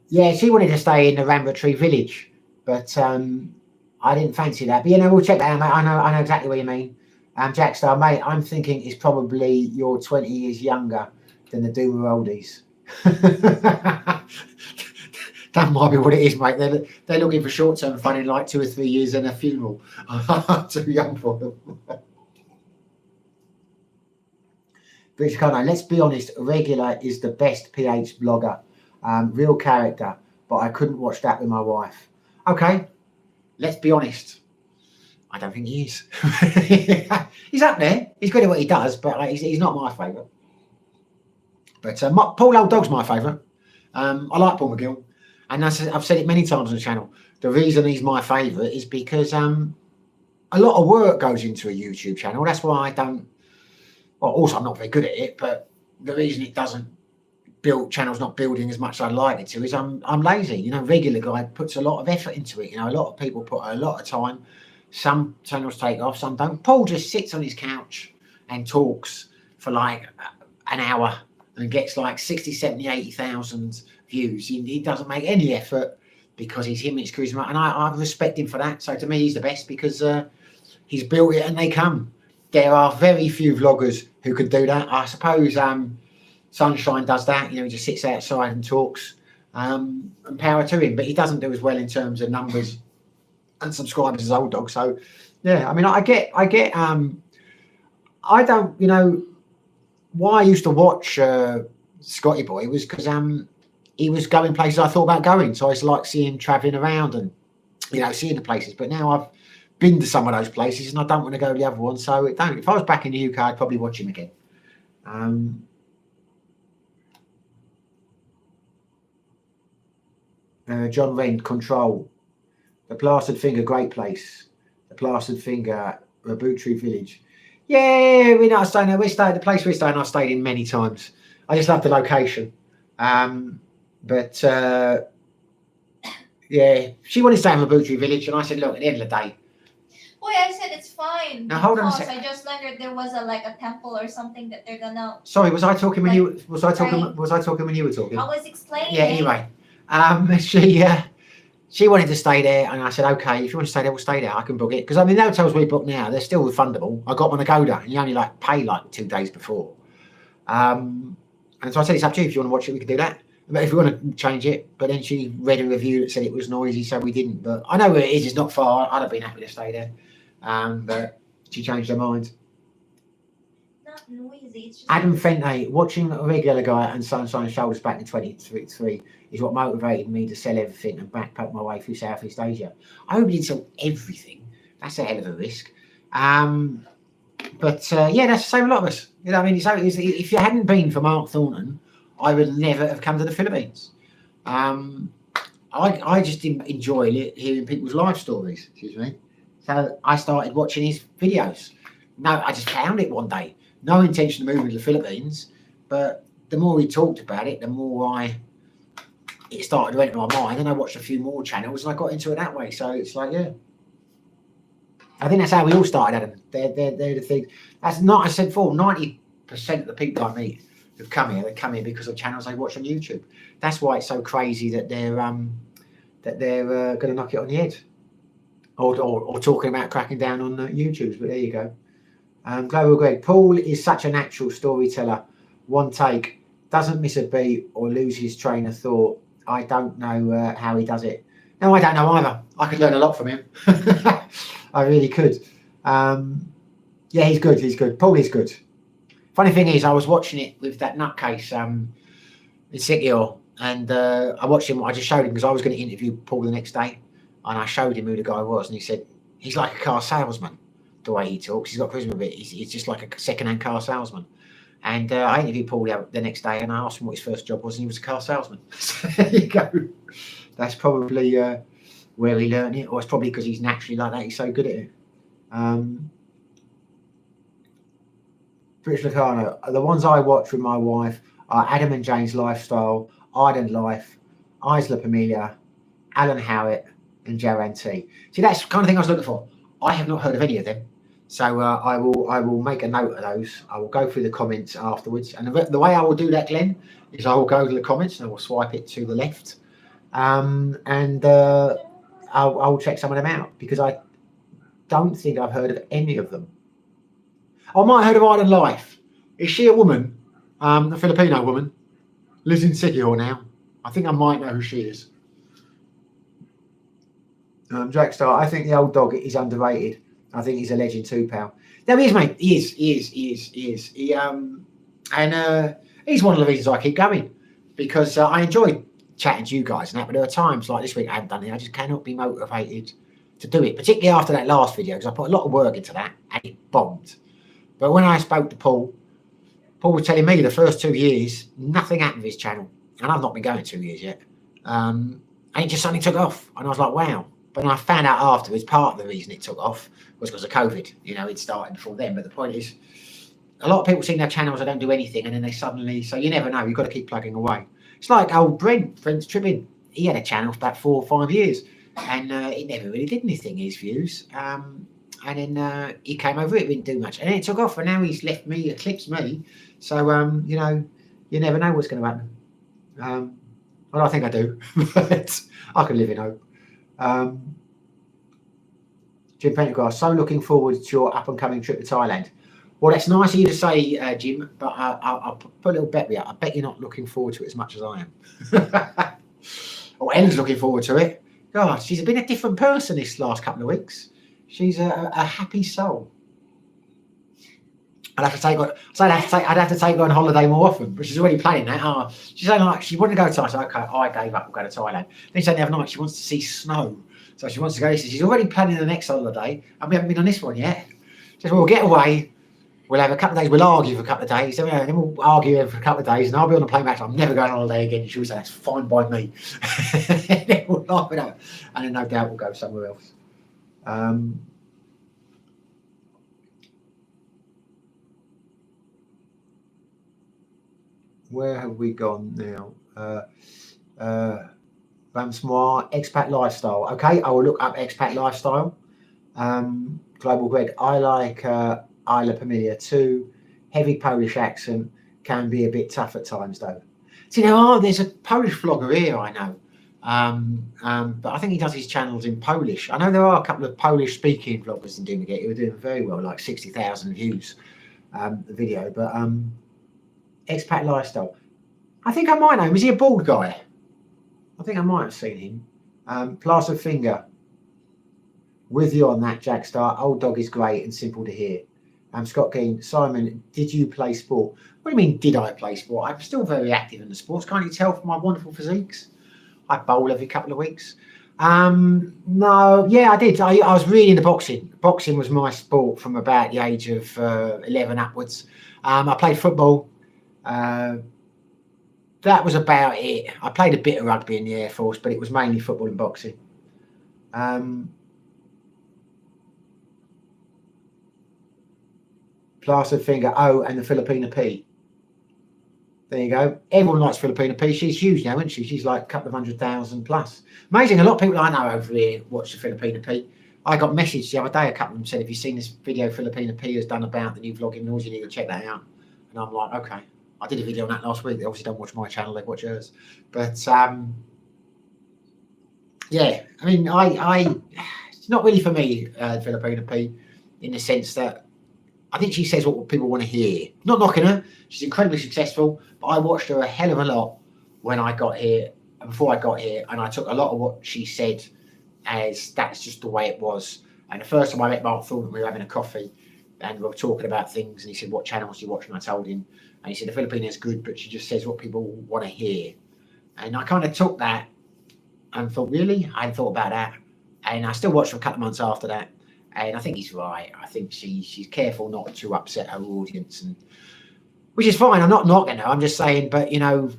A: Yeah, she wanted to stay in the Rambo Tree village, but I didn't fancy that. But we'll check that out, mate. I know exactly what you mean. Jackstar, mate, I'm thinking it's probably you're 20 years younger than the Doomer oldies. That might be what it is, mate. They're looking for short-term fun in like 2 or 3 years and a funeral. I'm too young for them. British Carno, let's be honest, Regular is the best PH blogger. Real character, but I couldn't watch that with my wife. Okay, let's be honest. I don't think he is. He's up there. He's good at what he does, but he's not my favourite. But Paul Old Dog's my favourite. I like Paul McGill. And I've said it many times on the channel. The reason he's my favourite is because a lot of work goes into a YouTube channel. That's why I don't. Well, also I'm not very good at it, but the reason it doesn't channel's not building as much as I'd like it to is I'm lazy. Regular guy puts a lot of effort into it. A lot of people put a lot of time. Some channels take off, some don't. Paul just sits on his couch and talks for like an hour and gets like 60, 70, 80,000 views. He doesn't make any effort because he's him, it's charisma, and I respect him for that. So to me, he's the best because he's built it and they come. There are very few vloggers who can do that. I suppose Sunshine does that. He just sits outside and talks, and power to him. But he doesn't do as well in terms of numbers and subscribers as Old Dog. So yeah, I mean, I get I don't, why I used to watch Scotty Boy was because he was going places I thought about going. So I used to like seeing him travelling around and seeing the places. But now I've been to some of those places and I don't want to go to the other ones. So if I was back in the UK, I'd probably watch him again. John Wren, Control. The Plastered Finger, great place. The Plastered Finger, Rabutri Village. Yeah, I stayed there. The place we're staying, I've stayed in many times. I just love the location. But yeah, she wanted to stay in Rabutri Village, and I said, look, at the end of the day,
B: Wait, I said it's fine.
A: Now hold on a
B: because
A: second.
B: I just learned there was a temple or something that they're gonna.
A: Sorry, was I talking when
B: Like,
A: you was I talking
B: right.
A: was I talking when you were talking?
B: I was explaining.
A: Yeah. Anyway, she wanted to stay there, and I said, okay, if you want to stay there, we'll stay there. I can book it because I mean, the hotels we book now, they're still refundable. I got one to go there, and you only like pay like 2 days before. And so I said, it's up to you. If you want to watch it, we can do that. But if you want to change it, but then she read a review that said it was noisy, so we didn't. But I know where it is. It's not far. I'd have been happy to stay there. But she changed her mind.
B: Not noisy. It's just
A: Adam Fente, watching a regular guy and Sunshine Shoulders back in 2023 is what motivated me to sell everything and backpack my way through Southeast Asia. I hope you didn't sell everything. That's a hell of a risk. But yeah, that's the same with a lot of us. You know, I mean, if you hadn't been for Mark Thornton, I would never have come to the Philippines. I just enjoy hearing people's life stories. Excuse me. So I started watching his videos. No, I just found it one day. No intention of moving to the Philippines, but the more we talked about it, the more it started to enter my mind, and I watched a few more channels, and I got into it that way. So it's like, yeah. I think that's how we all started, Adam. They're the things. That's not, I said before, 90% of the people I meet who've come here, they come here because of channels they watch on YouTube. That's why it's so crazy that they're going to knock it on the head, or talking about cracking down on YouTubes. But there you go. Global Greg, Paul is such a natural storyteller. One take, doesn't miss a beat or lose his train of thought. I don't know how he does it. No, I don't know either. I could learn a lot from him. I really could. Yeah, he's good. He's good. Paul is good. Funny thing is, I was watching it with that nutcase Ezekiel, and I watched him. I just showed him because I was going to interview Paul the next day, and I showed him who the guy was, and he said he's like a car salesman. The way he talks, he's got charisma a bit. He's just like a second-hand car salesman. And I interviewed Paul the next day, and I asked him what his first job was, and he was a car salesman. So there you go. That's probably where he learned it, or it's probably because he's naturally like that. He's so good at it. British Lacano, the ones I watch with my wife are Adam and Jane's Lifestyle, Iden Life, Isla Pamelia, Alan Howitt, and Joanne T. See, that's the kind of thing I was looking for. I have not heard of any of them, so I will make a note of those. I will go through the comments afterwards, and the way I will do that, Glenn, is I will go to the comments and I will swipe it to the left, and I'll check some of them out because I don't think I've heard of any of them. I might have heard of Island Life. Is she a woman? A Filipino woman, lives in Siquijor now. I think I might know who she is. Jack Star, I think the old dog is underrated. I think he's a legend too, pal. No, he is, mate. He is. He's one of the reasons I keep going, because I enjoy chatting to you guys and that. But there are times like this week I haven't done it. I just cannot be motivated to do it, particularly after that last video, because I put a lot of work into that and it bombed. But when I spoke to Paul was telling me the first 2 years nothing happened with his channel, and I've not been going 2 years yet. And it just suddenly took off, and I was like, wow. But I found out afterwards part of the reason it took off was because of COVID. You know, it started before then. But the point is, a lot of people see their channels that don't do anything, and then they suddenly, so you never know. You've got to keep plugging away. It's like old Brent, Friends Tripping. He had a channel for about 4 or 5 years, and it never really did anything, his views. And then he came over, it didn't do much. And then it took off, and now he's left me, eclipsed me. So, you know, you never know what's going to happen. Well, I think I do, but I can live in hope. Jim Pendergrass, so looking forward to your up-and-coming trip to Thailand. Well, that's nice of you to say, Jim, but I'll put a little bet with you. I bet you're not looking forward to it as much as I am. Or Ellen's looking forward to it. God, she's been a different person this last couple of weeks. She's a happy soul. I'd have to take her. So I'd have to take her on holiday more often, but she's already planning that. She's saying like she wanted to go to Thailand. So okay, I gave up. We'll go to Thailand. Then she said the other night she wants to see snow, so she wants to go. She's already planning the next holiday, and we haven't been on this one yet. She said, "Well, we'll get away. We'll have a couple of days. We'll argue for a couple of days. Then we'll argue for a couple of days, and I'll be on the plane back. I'm never going on holiday again." She was say, "That's fine by me." Then we'll laugh it out, and then no doubt we'll go somewhere else. Where have we gone now? Bamsmoir, expat lifestyle. Okay, I will look up expat lifestyle. Global Greg, I like Isla Familia too. Heavy Polish accent can be a bit tough at times though. So, there's a Polish vlogger here I know. But I think he does his channels in Polish. I know there are a couple of Polish speaking vloggers in Doomagate who are doing very well, like 60,000 views the video. But expat lifestyle. I think I might know him. Is he a bald guy? I think I might have seen him. Plaster Finger. With you on that, Jack Star. Old Dog is great and simple to hear. Scott Keane. Simon, did you play sport? What do you mean, did I play sport? I'm still very active in the sports. Can't you tell from my wonderful physiques? I bowl every couple of weeks. No, yeah, I did. I was really into boxing. Boxing was my sport from about the age of 11 upwards. I played football. That was about it. I played a bit of rugby in the Air Force, but it was mainly football and boxing. Plastered Finger, and the Filipina P. There you go. Everyone likes Filipina P. She's huge now, isn't she? She's like a couple of 100,000 plus. Amazing. A lot of people I know over here watch the Filipina P. I got messaged the other day. A couple of them said, "Have you seen this video Filipina P has done about the new vlogging noise? You need to check that out." And I'm like, okay. I did a video on that last week. They obviously don't watch my channel; they watch hers. But yeah, I mean, it's not really for me, Filipina P, in the sense that I think she says what people want to hear. Not knocking her. She's incredibly successful, but I watched her a hell of a lot when I got here, before I got here, and I took a lot of what she said as that's just the way it was. And the first time I met Mark Thornton, we were having a coffee, and we were talking about things, and he said, "What channels do you watch?" And I told him, and he said, "The Filipina is good, but she just says what people want to hear." And I kind of took that and thought, really? I hadn't thought about that. And I still watched for a couple of months after that. And I think he's right. I think she's careful not to upset her audience, and which is fine. I'm not knocking her. I'm just saying, but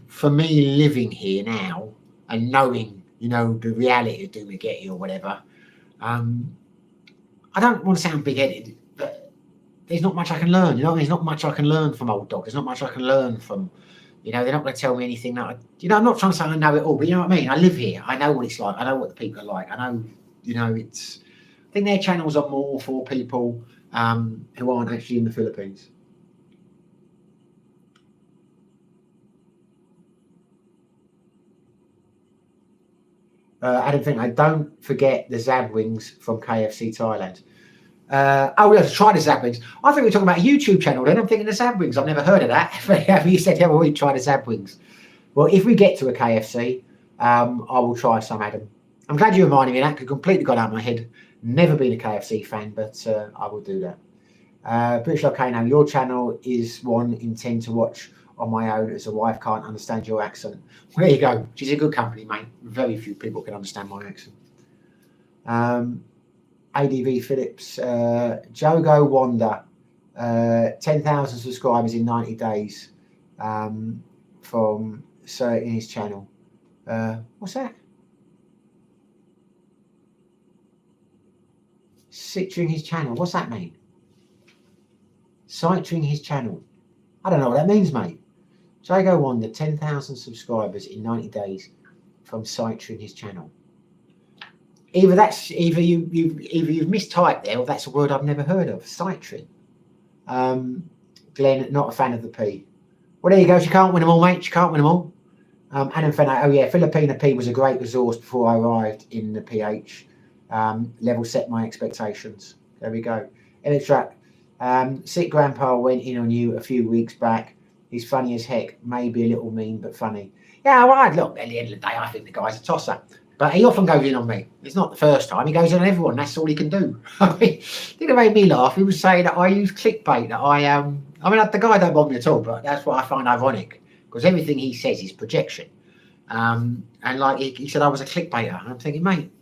A: for me living here now and knowing, the reality of Doomagate or whatever, I don't want to sound big-headed, but there's not much I can learn. There's not much I can learn from Old Dog. There's not much I can learn from, they're not going to tell me anything that I'm not trying to say I know it all, but you know what I mean? I live here. I know what it's like. I know what the people are like. I know, I think their channels are more for people who aren't actually in the Philippines. Adam Finlay, don't forget the Zab wings from KFC Thailand. We have to try the Zab wings. I think we were talking about a YouTube channel then. I'm thinking the Zab wings. I've never heard of that. You said, well, we try the Zab wings. Well, if we get to a KFC, I will try some, Adam. I'm glad you reminded me of that, because completely got out of my head. Never been a KFC fan, but I will do that. British Volcano, your channel is one intend to watch on my own as a wife can't understand your accent. Well, there you go. She's a good company, mate. Very few people can understand my accent. ADV Phillips, Jogo Wanda, 10,000 subscribers in 90 days from in his channel. What's that? Citring his channel. What's that mean? Citring his channel. I don't know what that means, mate. Jago Wanda, 10,000 subscribers in 90 days from citring his channel. Either you've mistyped there, or that's a word I've never heard of. Citring. Glenn, not a fan of the P. Well, there you go. She can't win them all, mate. She can't win them all. Adam Fenner, oh yeah, Filipina P was a great resource before I arrived in the PH. Level set my expectations. There we go. Electrack. Sick Grandpa went in on you a few weeks back. He's funny as heck. Maybe a little mean, but funny. Yeah, well, look, at the end of the day, I think the guy's a tosser. But he often goes in on me. It's not the first time. He goes in on everyone. That's all he can do. I mean, the thing that made me laugh, he was saying that I use clickbait, that I mean, the guy don't bother me at all, but that's what I find ironic, because everything he says is projection. And like he said I was a clickbaiter. And I'm thinking, mate,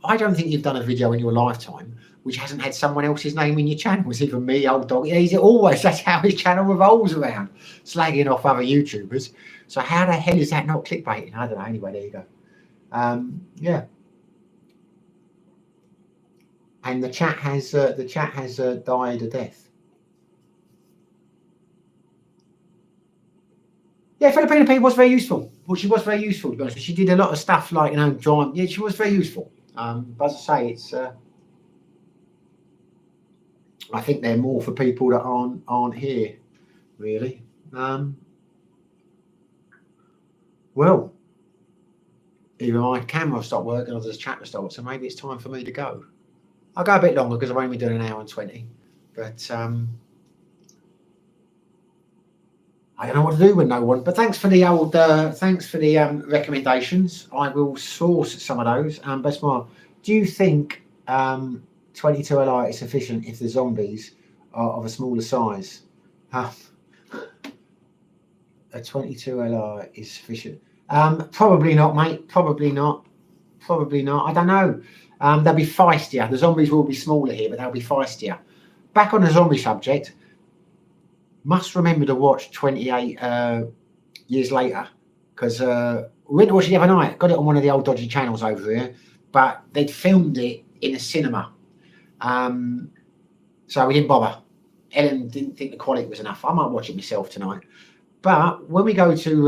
A: I don't think you've done a video in your lifetime which hasn't had someone else's name in your channel. It's either me, Old Dog. He's always, that's how his channel revolves around, slagging off other YouTubers. So how the hell is that not clickbaiting? I don't know. Anyway, there you go. Yeah. And the chat has died a death. Yeah, Filipina P was very useful. Well, she was very useful, to be honest. She did a lot of stuff like, drawing. Yeah, she was very useful. But as I say, it's I think they're more for people that aren't here, really. Well, either my camera stopped working or the chat stopped, so maybe it's time for me to go. I'll go a bit longer because I've only been doing an hour and 20. But I don't know what to do with no one. But thanks for the recommendations. I will source some of those. But do you think 22 Li is sufficient if the zombies are of a smaller size? A 22 Li is sufficient. Probably not, mate. Probably not. I don't know. They'll be feistier. The zombies will be smaller here, but they'll be feistier. Back on the zombie subject, must remember to watch 28 Years Later, because we went to watch it the other night. Got it on one of the old dodgy channels over here, but they'd filmed it in a cinema, so we didn't bother. Ellen didn't think the quality was enough. I might watch it myself tonight. But when we go to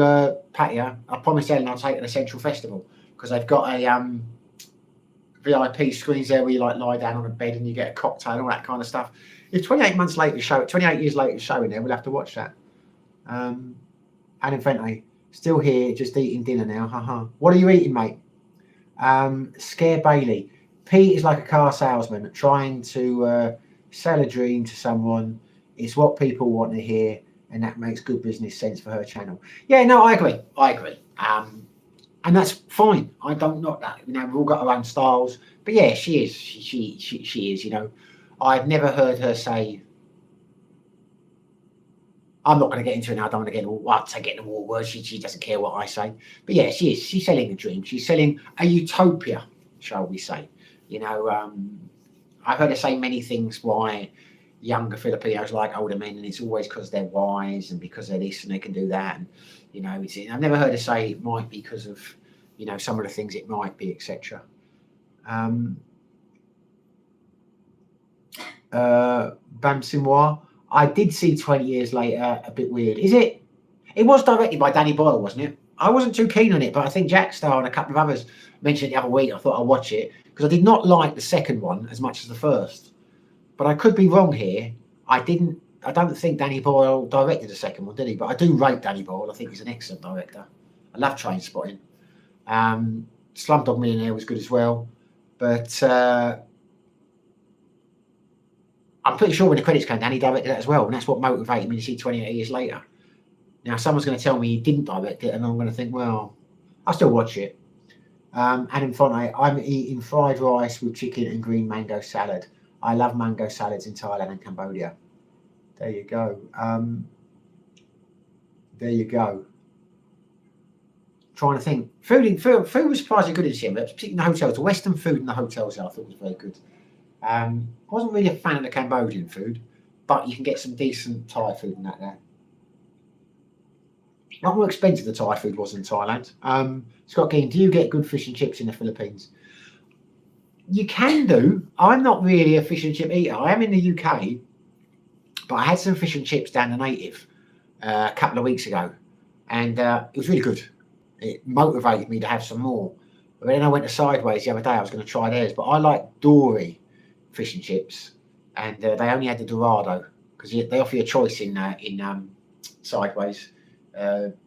A: Pattaya, I promised Ellen I'll take her to Central Festival, because they've got a VIP screens there where you like lie down on a bed and you get a cocktail and all that kind of stuff. If 28 years later showing there, we'll have to watch that. And Infante, still here, just eating dinner now. Haha. What are you eating, mate? Scare Bailey. Pete is like a car salesman trying to sell a dream to someone. It's what people want to hear, and that makes good business sense for her channel. Yeah, no, I agree. And that's fine. I don't knock that. You know, we've all got our own styles. But yeah, she is. She is. You know, I've never heard her say. I'm not going to get into it now. I don't want to get into war words. She doesn't care what I say. But yeah, she is. She's selling a dream. She's selling a utopia, shall we say? You know, I've heard her say many things why younger Filipinos like older men, and it's always because they're wise and because they're this and they can do that. And you know, I've never heard her say it might be because of, you know, some of the things it might be, etc. Bamsimoir, I did see 20 Years Later a bit weird. Is it? It was directed by Danny Boyle, wasn't it? I wasn't too keen on it, but I think Jack Star and a couple of others mentioned it the other week. I thought I'd watch it because I did not like the second one as much as the first. But I could be wrong here. I don't think Danny Boyle directed the second one, did he? But I do rate Danny Boyle. I think he's an excellent director. I love Trainspotting. Slumdog Millionaire was good as well. But I'm pretty sure when the credits came down, he directed that as well. And that's what motivated me to see 28 Years Later. Now, someone's going to tell me he didn't direct it, and I'm going to think, well, I'll still watch it. And Infante, I'm eating fried rice with chicken and green mango salad. I love mango salads in Thailand and Cambodia. There you go. Trying to think. Food was surprisingly good in cinema, particularly in the hotels. The Western food in the hotels I thought was very good. I wasn't really a fan of the Cambodian food, but you can get some decent Thai food in that there. Not more expensive the Thai food was in Thailand. Scott Keane, do you get good fish and chips in the Philippines? You can do. I'm not really a fish and chip eater. I am in the UK, but I had some fish and chips down the Native a couple of weeks ago, and it was really good. It motivated me to have some more. But then I went to Sideways the other day. I was going to try theirs, but I like Dory fish and chips, and they only had the Dorado because they offer you a choice in Sideways,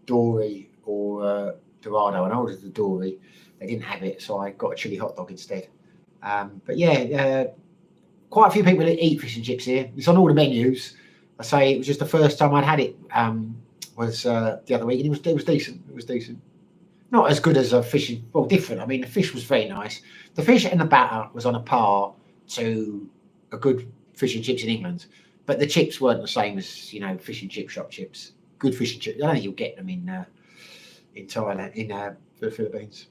A: Dory or Dorado, and I ordered the Dory. They didn't have it, so I got a chili hot dog instead. But yeah, quite a few people eat fish and chips here. It's on all the menus. I say it was just the first time I'd had it. Was the other week, and it was decent. It was decent. Not as good as a fish. Well, different. I mean, the fish was very nice. The fish and the batter was on a par to a good fish and chips in England, but the chips weren't the same as, fish and chip shop chips. Good fish and chips. I don't think you'll get them in Thailand, in the Philippines.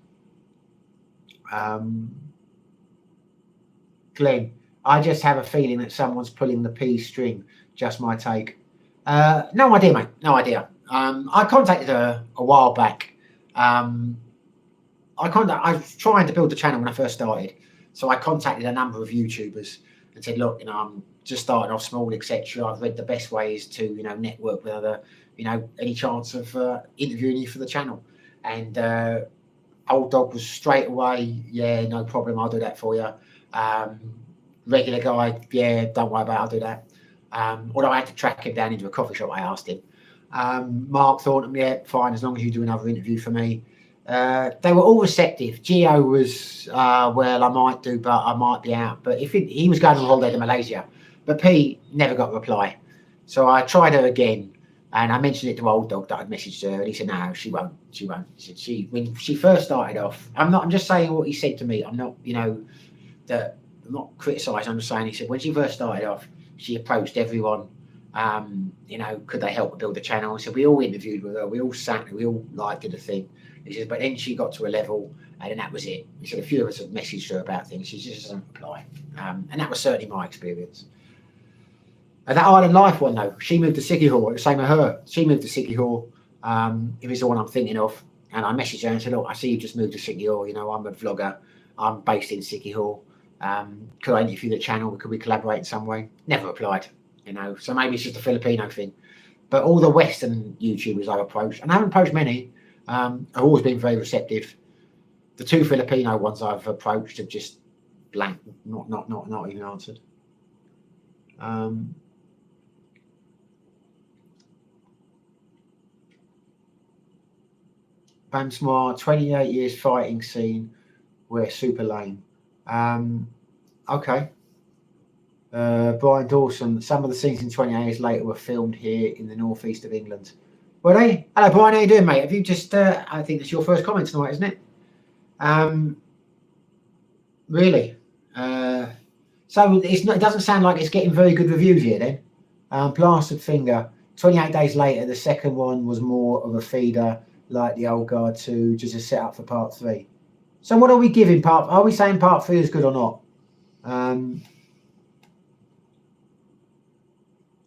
A: Glenn, I just have a feeling that someone's pulling the P string. Just my take. No idea, mate. No idea. I contacted her a while back. I was trying to build the channel when I first started, so I contacted a number of YouTubers and said, look, I'm just starting off small, etc. I've read the best way is to, network with other, any chance of interviewing you for the channel. And Old Dog was straight away, yeah, no problem, I'll do that for you. regular guy, yeah, don't worry about it, I'll do that. Although I had to track him down into a coffee shop, I asked him. Mark Thornton, yeah, fine, as long as you do another interview for me. They were all receptive. Gio was, well, I might do, but I might be out. But if he was going on holiday to Malaysia, but P never got a reply. So I tried her again, and I mentioned it to Old Dog that I'd messaged her, and he said, no, she won't. She won't. He said, when she first started off, I'm just saying what he said to me. I'm not, I'm not criticising. I'm just saying, he said, when she first started off, she approached everyone. Could they help her build the channel? So we all interviewed with her. We all sat, we all did the thing. He said, but then she got to a level, and then that was it. He said a few of us have messaged her about things. She just doesn't reply. And that was certainly my experience. And that Island Life one, though, she moved to Sikihor. It was the same with her. She moved to Sikihor. If it's the one I'm thinking of. And I messaged her and said, look, I see you just moved to Sikihor. I'm a vlogger. I'm based in Sikihor. Could I interview the channel? Could we collaborate in some way? Never replied. So maybe it's just a Filipino thing. But all the Western YouTubers I've approached, and I haven't approached many, have always been very receptive. The 2 Filipino ones I've approached have just blank, not even answered. Bam Smart, 28 years fighting scene, we're super lame. Okay. Brian Dawson, some of the scenes in 28 years later were filmed here in the northeast of England. Were they? Hello, Brian, how you doing, mate? Have you just, I think it's your first comment tonight, isn't it? Really? So it doesn't sound like it's getting very good reviews here then. Plastered Finger, 28 days later, the second one was more of a feeder like the Old Guard 2, just a setup for part 3. So what are we giving are we saying part 3 is good or not?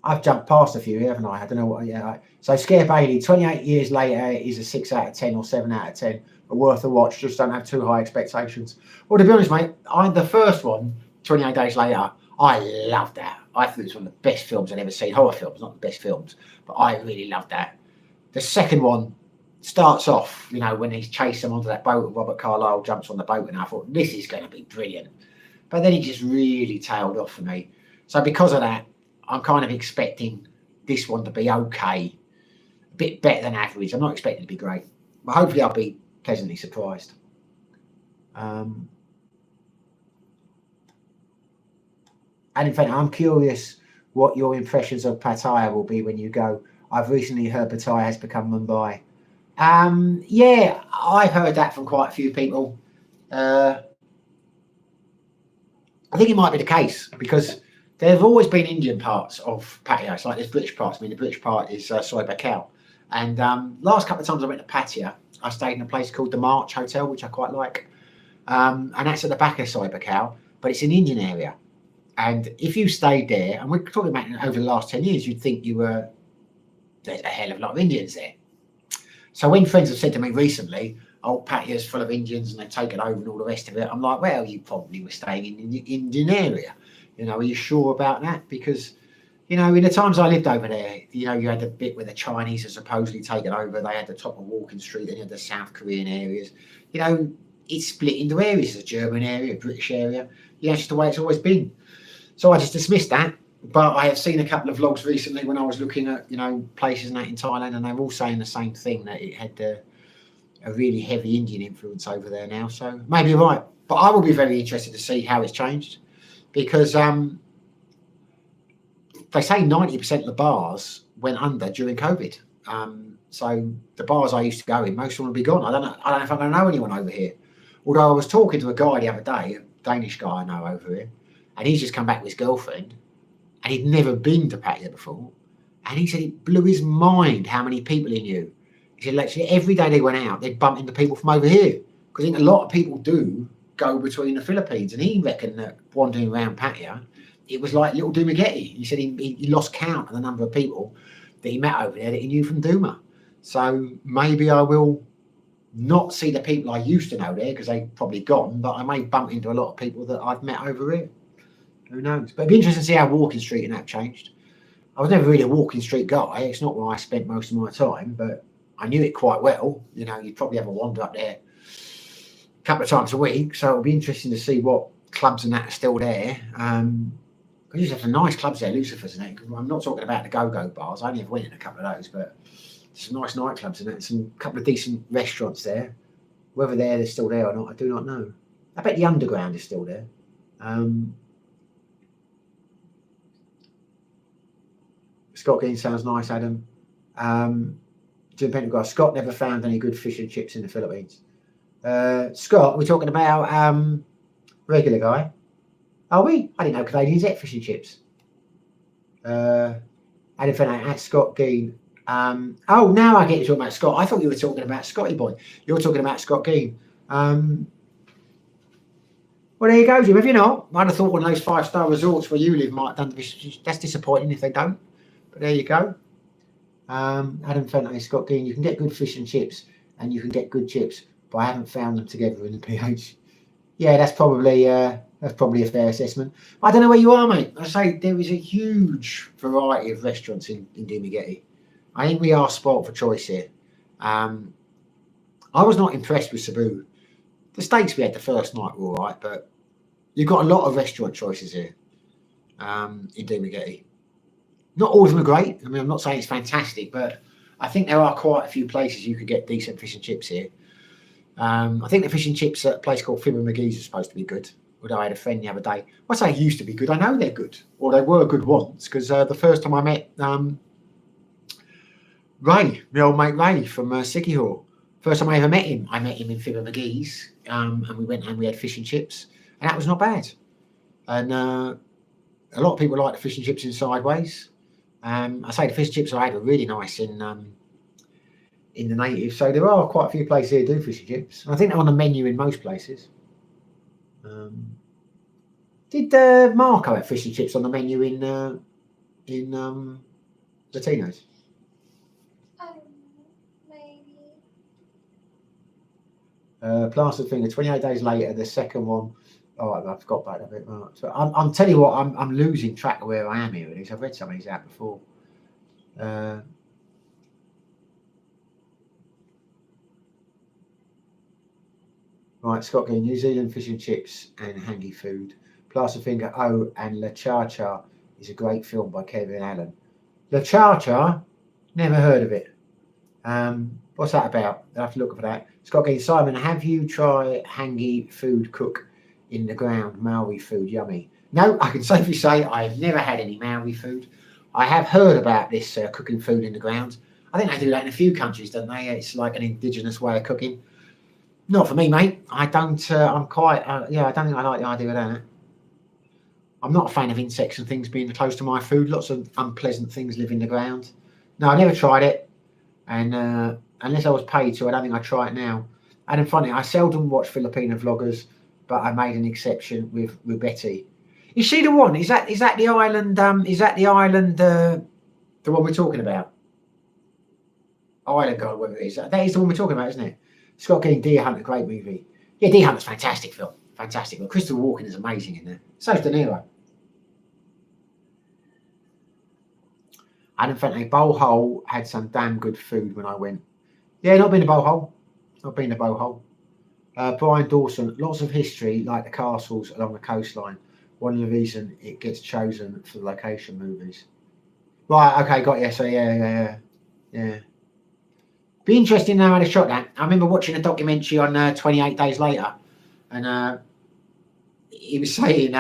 A: I've jumped past a few here, haven't I? I don't know what. Yeah. So Scare Bailey, 28 years later is a 6 out of 10 or 7 out of 10, but worth a watch. Just don't have too high expectations. Well, to be honest, mate, the first one, 28 days later, I loved that. I thought it was one of the best films I'd ever seen. Horror films, not the best films, but I really loved that. The second one starts off, when he's chasing onto that boat, and Robert Carlyle jumps on the boat, and I thought this is going to be brilliant. But then it just really tailed off for me. So because of that, I'm kind of expecting this one to be okay, a bit better than average. I'm not expecting it to be great, but hopefully I'll be pleasantly surprised. And in fact, I'm curious what your impressions of Pattaya will be when you go. I've recently heard Pattaya has become Mumbai. Yeah, I've heard that from quite a few people. I think it might be the case because there have always been Indian parts of Pattaya. It's like there's British parts. I mean, the British part is Soy Baikal. And last couple of times I went to Pattaya, I stayed in a place called the March Hotel, which I quite like. And that's at the back of Soy Baikal, but it's an Indian area. And if you stayed there, and we're talking about over the last 10 years, you'd think there's a hell of a lot of Indians there. So when friends have said to me recently, oh, Pattaya's full of Indians and they've taken over and all the rest of it, I'm like, well, you probably were staying in the Indian area. Are you sure about that? Because, in the times I lived over there, you had the bit where the Chinese are supposedly taken over. They had the top of Walking Street, then you had the South Korean areas. It's split into areas, a German area, a British area. It's just the way it's always been. So I just dismissed that. But I have seen a couple of vlogs recently when I was looking at, places and that in Thailand, and they were all saying the same thing, that it had a really heavy Indian influence over there now. So maybe you're right. But I will be very interested to see how it's changed. Because they say 90% of the bars went under during COVID. So the bars I used to go in, most of them will be gone. I don't know if I'm going to know anyone over here. Although I was talking to a guy the other day, a Danish guy I know over here, and he's just come back with his girlfriend, and he'd never been to Pattaya before. And he said it blew his mind how many people he knew. He said literally every day they went out, they'd bump into people from over here. Because I think a lot of people do go between the Philippines, and he reckoned that wandering around Pattaya, it was like little Dumagetti. He said he lost count of the number of people that he met over there that he knew from Duma. So maybe I will not see the people I used to know there because they've probably gone, but I may bump into a lot of people that I've met over here. Who knows? But it'd be interesting to see how Walking Street and that changed. I was never really a Walking Street guy. It's not where I spent most of my time, but I knew it quite well. You'd probably have a wander up there a couple of times a week. So it'll be interesting to see what clubs and that are still there. I used to have some nice clubs there, Lucifer's and that. I'm not talking about the go-go bars. I only ever went in a couple of those, but some nice nightclubs and that. Some couple of decent restaurants there. Whether they're still there or not, I do not know. I bet the Underground is still there. Scott Gein sounds nice, Adam. Jim Pendergrass, Scott never found any good fish and chips in the Philippines. Scott, we're talking about regular guy. Are we? I didn't know Canadians ate fish and chips. Adam Fenner at Scott Gein. Oh, now I get you talking about Scott. I thought you were talking about Scotty Boy. You're talking about Scott Gein. Well, there you go, Jim. Have you not? I'd have thought one of those 5-star resorts where you live might have done the fish. That's disappointing if they don't. But there you go. Adam Fenton, Scott Gein. You can get good fish and chips, and you can get good chips, but I haven't found them together in the pH. Yeah, that's probably a fair assessment. I don't know where you are, mate. I say there is a huge variety of restaurants in Dumaguete. I think we are spoilt for choice here. I was not impressed with Cebu. The steaks we had the first night were all right, but you've got a lot of restaurant choices here in Dumaguete. Not all of them are great. I mean, I'm not saying it's fantastic, but I think there are quite a few places you could get decent fish and chips here. I think the fish and chips at a place called Fibber McGee's are supposed to be good. Although I had a friend the other day. I say used to be good. I know they're good, or they were good once, because the first time I met Ray, my old mate Ray from Sikihor. First time I ever met him in Fibber McGee's, and we went and we had fish and chips, and that was not bad. And a lot of people like the fish and chips in Sideways. I say the fish and chips I had were really nice in the native. So there are quite a few places here that do fish and chips. I think they're on the menu in most places. Did Marco have fish and chips on the menu in Latinos? Plastered Finger, 28 days later, the second one. Oh, I forgot about that bit. So I'm telling you what, I'm losing track of where I am here. I've read some of these out before. Right, Scott Gein, New Zealand fish and chips and hangy food. Plastered Finger, oh, and La Cha Cha is a great film by Kevin Allen. La Cha Cha, never heard of it. What's that about? I'll have to look for that. Scott Gein, Simon, have you tried hangy food cook in the ground? Maori food, yummy. No, I can safely say I've never had any Maori food. I have heard about this cooking food in the ground. I think they do that in a few countries, don't they? It's like an indigenous way of cooking. Not for me, mate. I don't. I'm quite. Yeah, I don't think I like the idea of that. I'm not a fan of insects and things being close to my food. Lots of unpleasant things live in the ground. No, I never tried it, and unless I was paid to, I don't think I'd try it now. And funny, I seldom watch Filipino vloggers, but I made an exception with Betty. Is she the one? Is that the island? Is that the island? The one we're talking about? Island God, whatever it is. That is the one we're talking about, isn't it? Scott Gein, Deer Hunter, great movie. Yeah, Deer Hunter's fantastic film. Fantastic. Well, Christopher Walken is amazing in there. So's De Niro. Adam Fenton, Bowl Hole had some damn good food when I went. Yeah, not been to Bowl Hole. Not been to Bowl Hole. Brian Dawson, lots of history like the castles along the coastline. One of the reasons it gets chosen for the location movies. Right, okay, got you. So yeah. Be interesting now how they shot that. I remember watching a documentary on 28 Days Later, and he was saying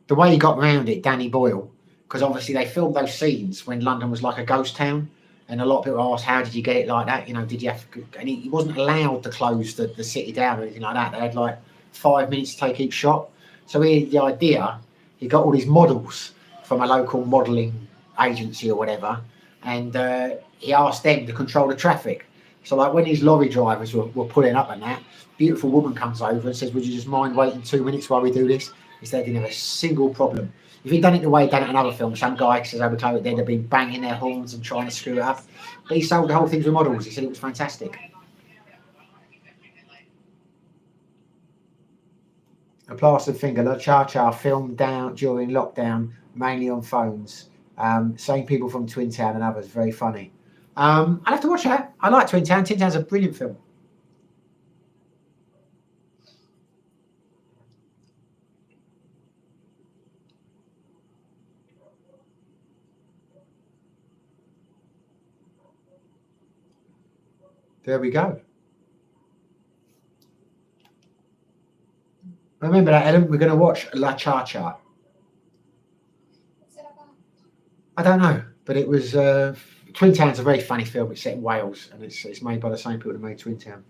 A: the way he got around it, Danny Boyle, because obviously they filmed those scenes when London was like a ghost town, and a lot of people asked, how did you get it like that? You know, did you have to, and he wasn't allowed to close the city down or anything like that. They had like 5 minutes to take each shot. So he had the idea, he got all these models from a local modelling agency or whatever, and he asked them to control the traffic. So like when these lorry drivers were pulling up and that, beautiful woman comes over and says, would you just mind waiting 2 minutes while we do this? He said they didn't have a single problem. If he'd done it the way he'd done it in another film, some guy says over they'd have been banging their horns and trying to screw it up. But he sold the whole thing with models. He said it was fantastic. A Plastered Finger, La Cha Cha filmed down during lockdown, mainly on phones. Same people from Twin Town and others, very funny. I'll have to watch that. I like Twin Town. Twin Town's a brilliant film. there we go. Remember that, Ellen? We're going to watch La Cha Cha.
B: What's it about?
A: I don't know, but it was Twin Town's a very funny film. It's set in Wales, and it's made by the same people that made Twin Town.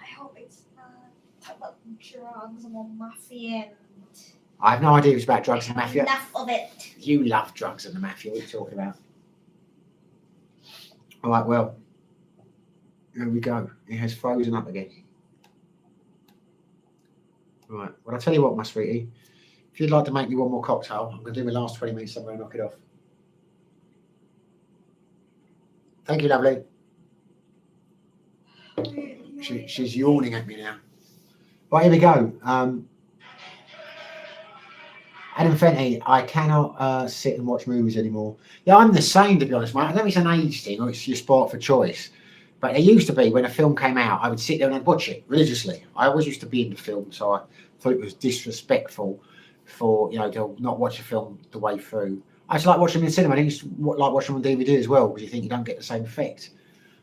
B: I hope it's not about drugs or mafia.
A: I have no idea if it's about drugs and mafia.
B: Enough of it.
A: You love drugs and the mafia. What are you talking about? All right, well, there we go. It has frozen up again. Right, well, I'll tell you what, my sweetie. If you'd like to make me one more cocktail, I'm going to do my last 20 minutes somewhere and knock it off. Thank you, lovely. She's yawning at me now. Right, here we go. Adam Fenty, I cannot sit and watch movies anymore. Yeah, I'm the same, to be honest, mate. I don't know if it's an age thing or it's your sport for choice. But it used to be when a film came out, I would sit there and I'd watch it religiously. I always used to be into film, so I thought it was disrespectful for, you know, to not watch a film the way through. I just like watching them in cinema. I used to like watching them on DVD as well, because you think you don't get the same effect.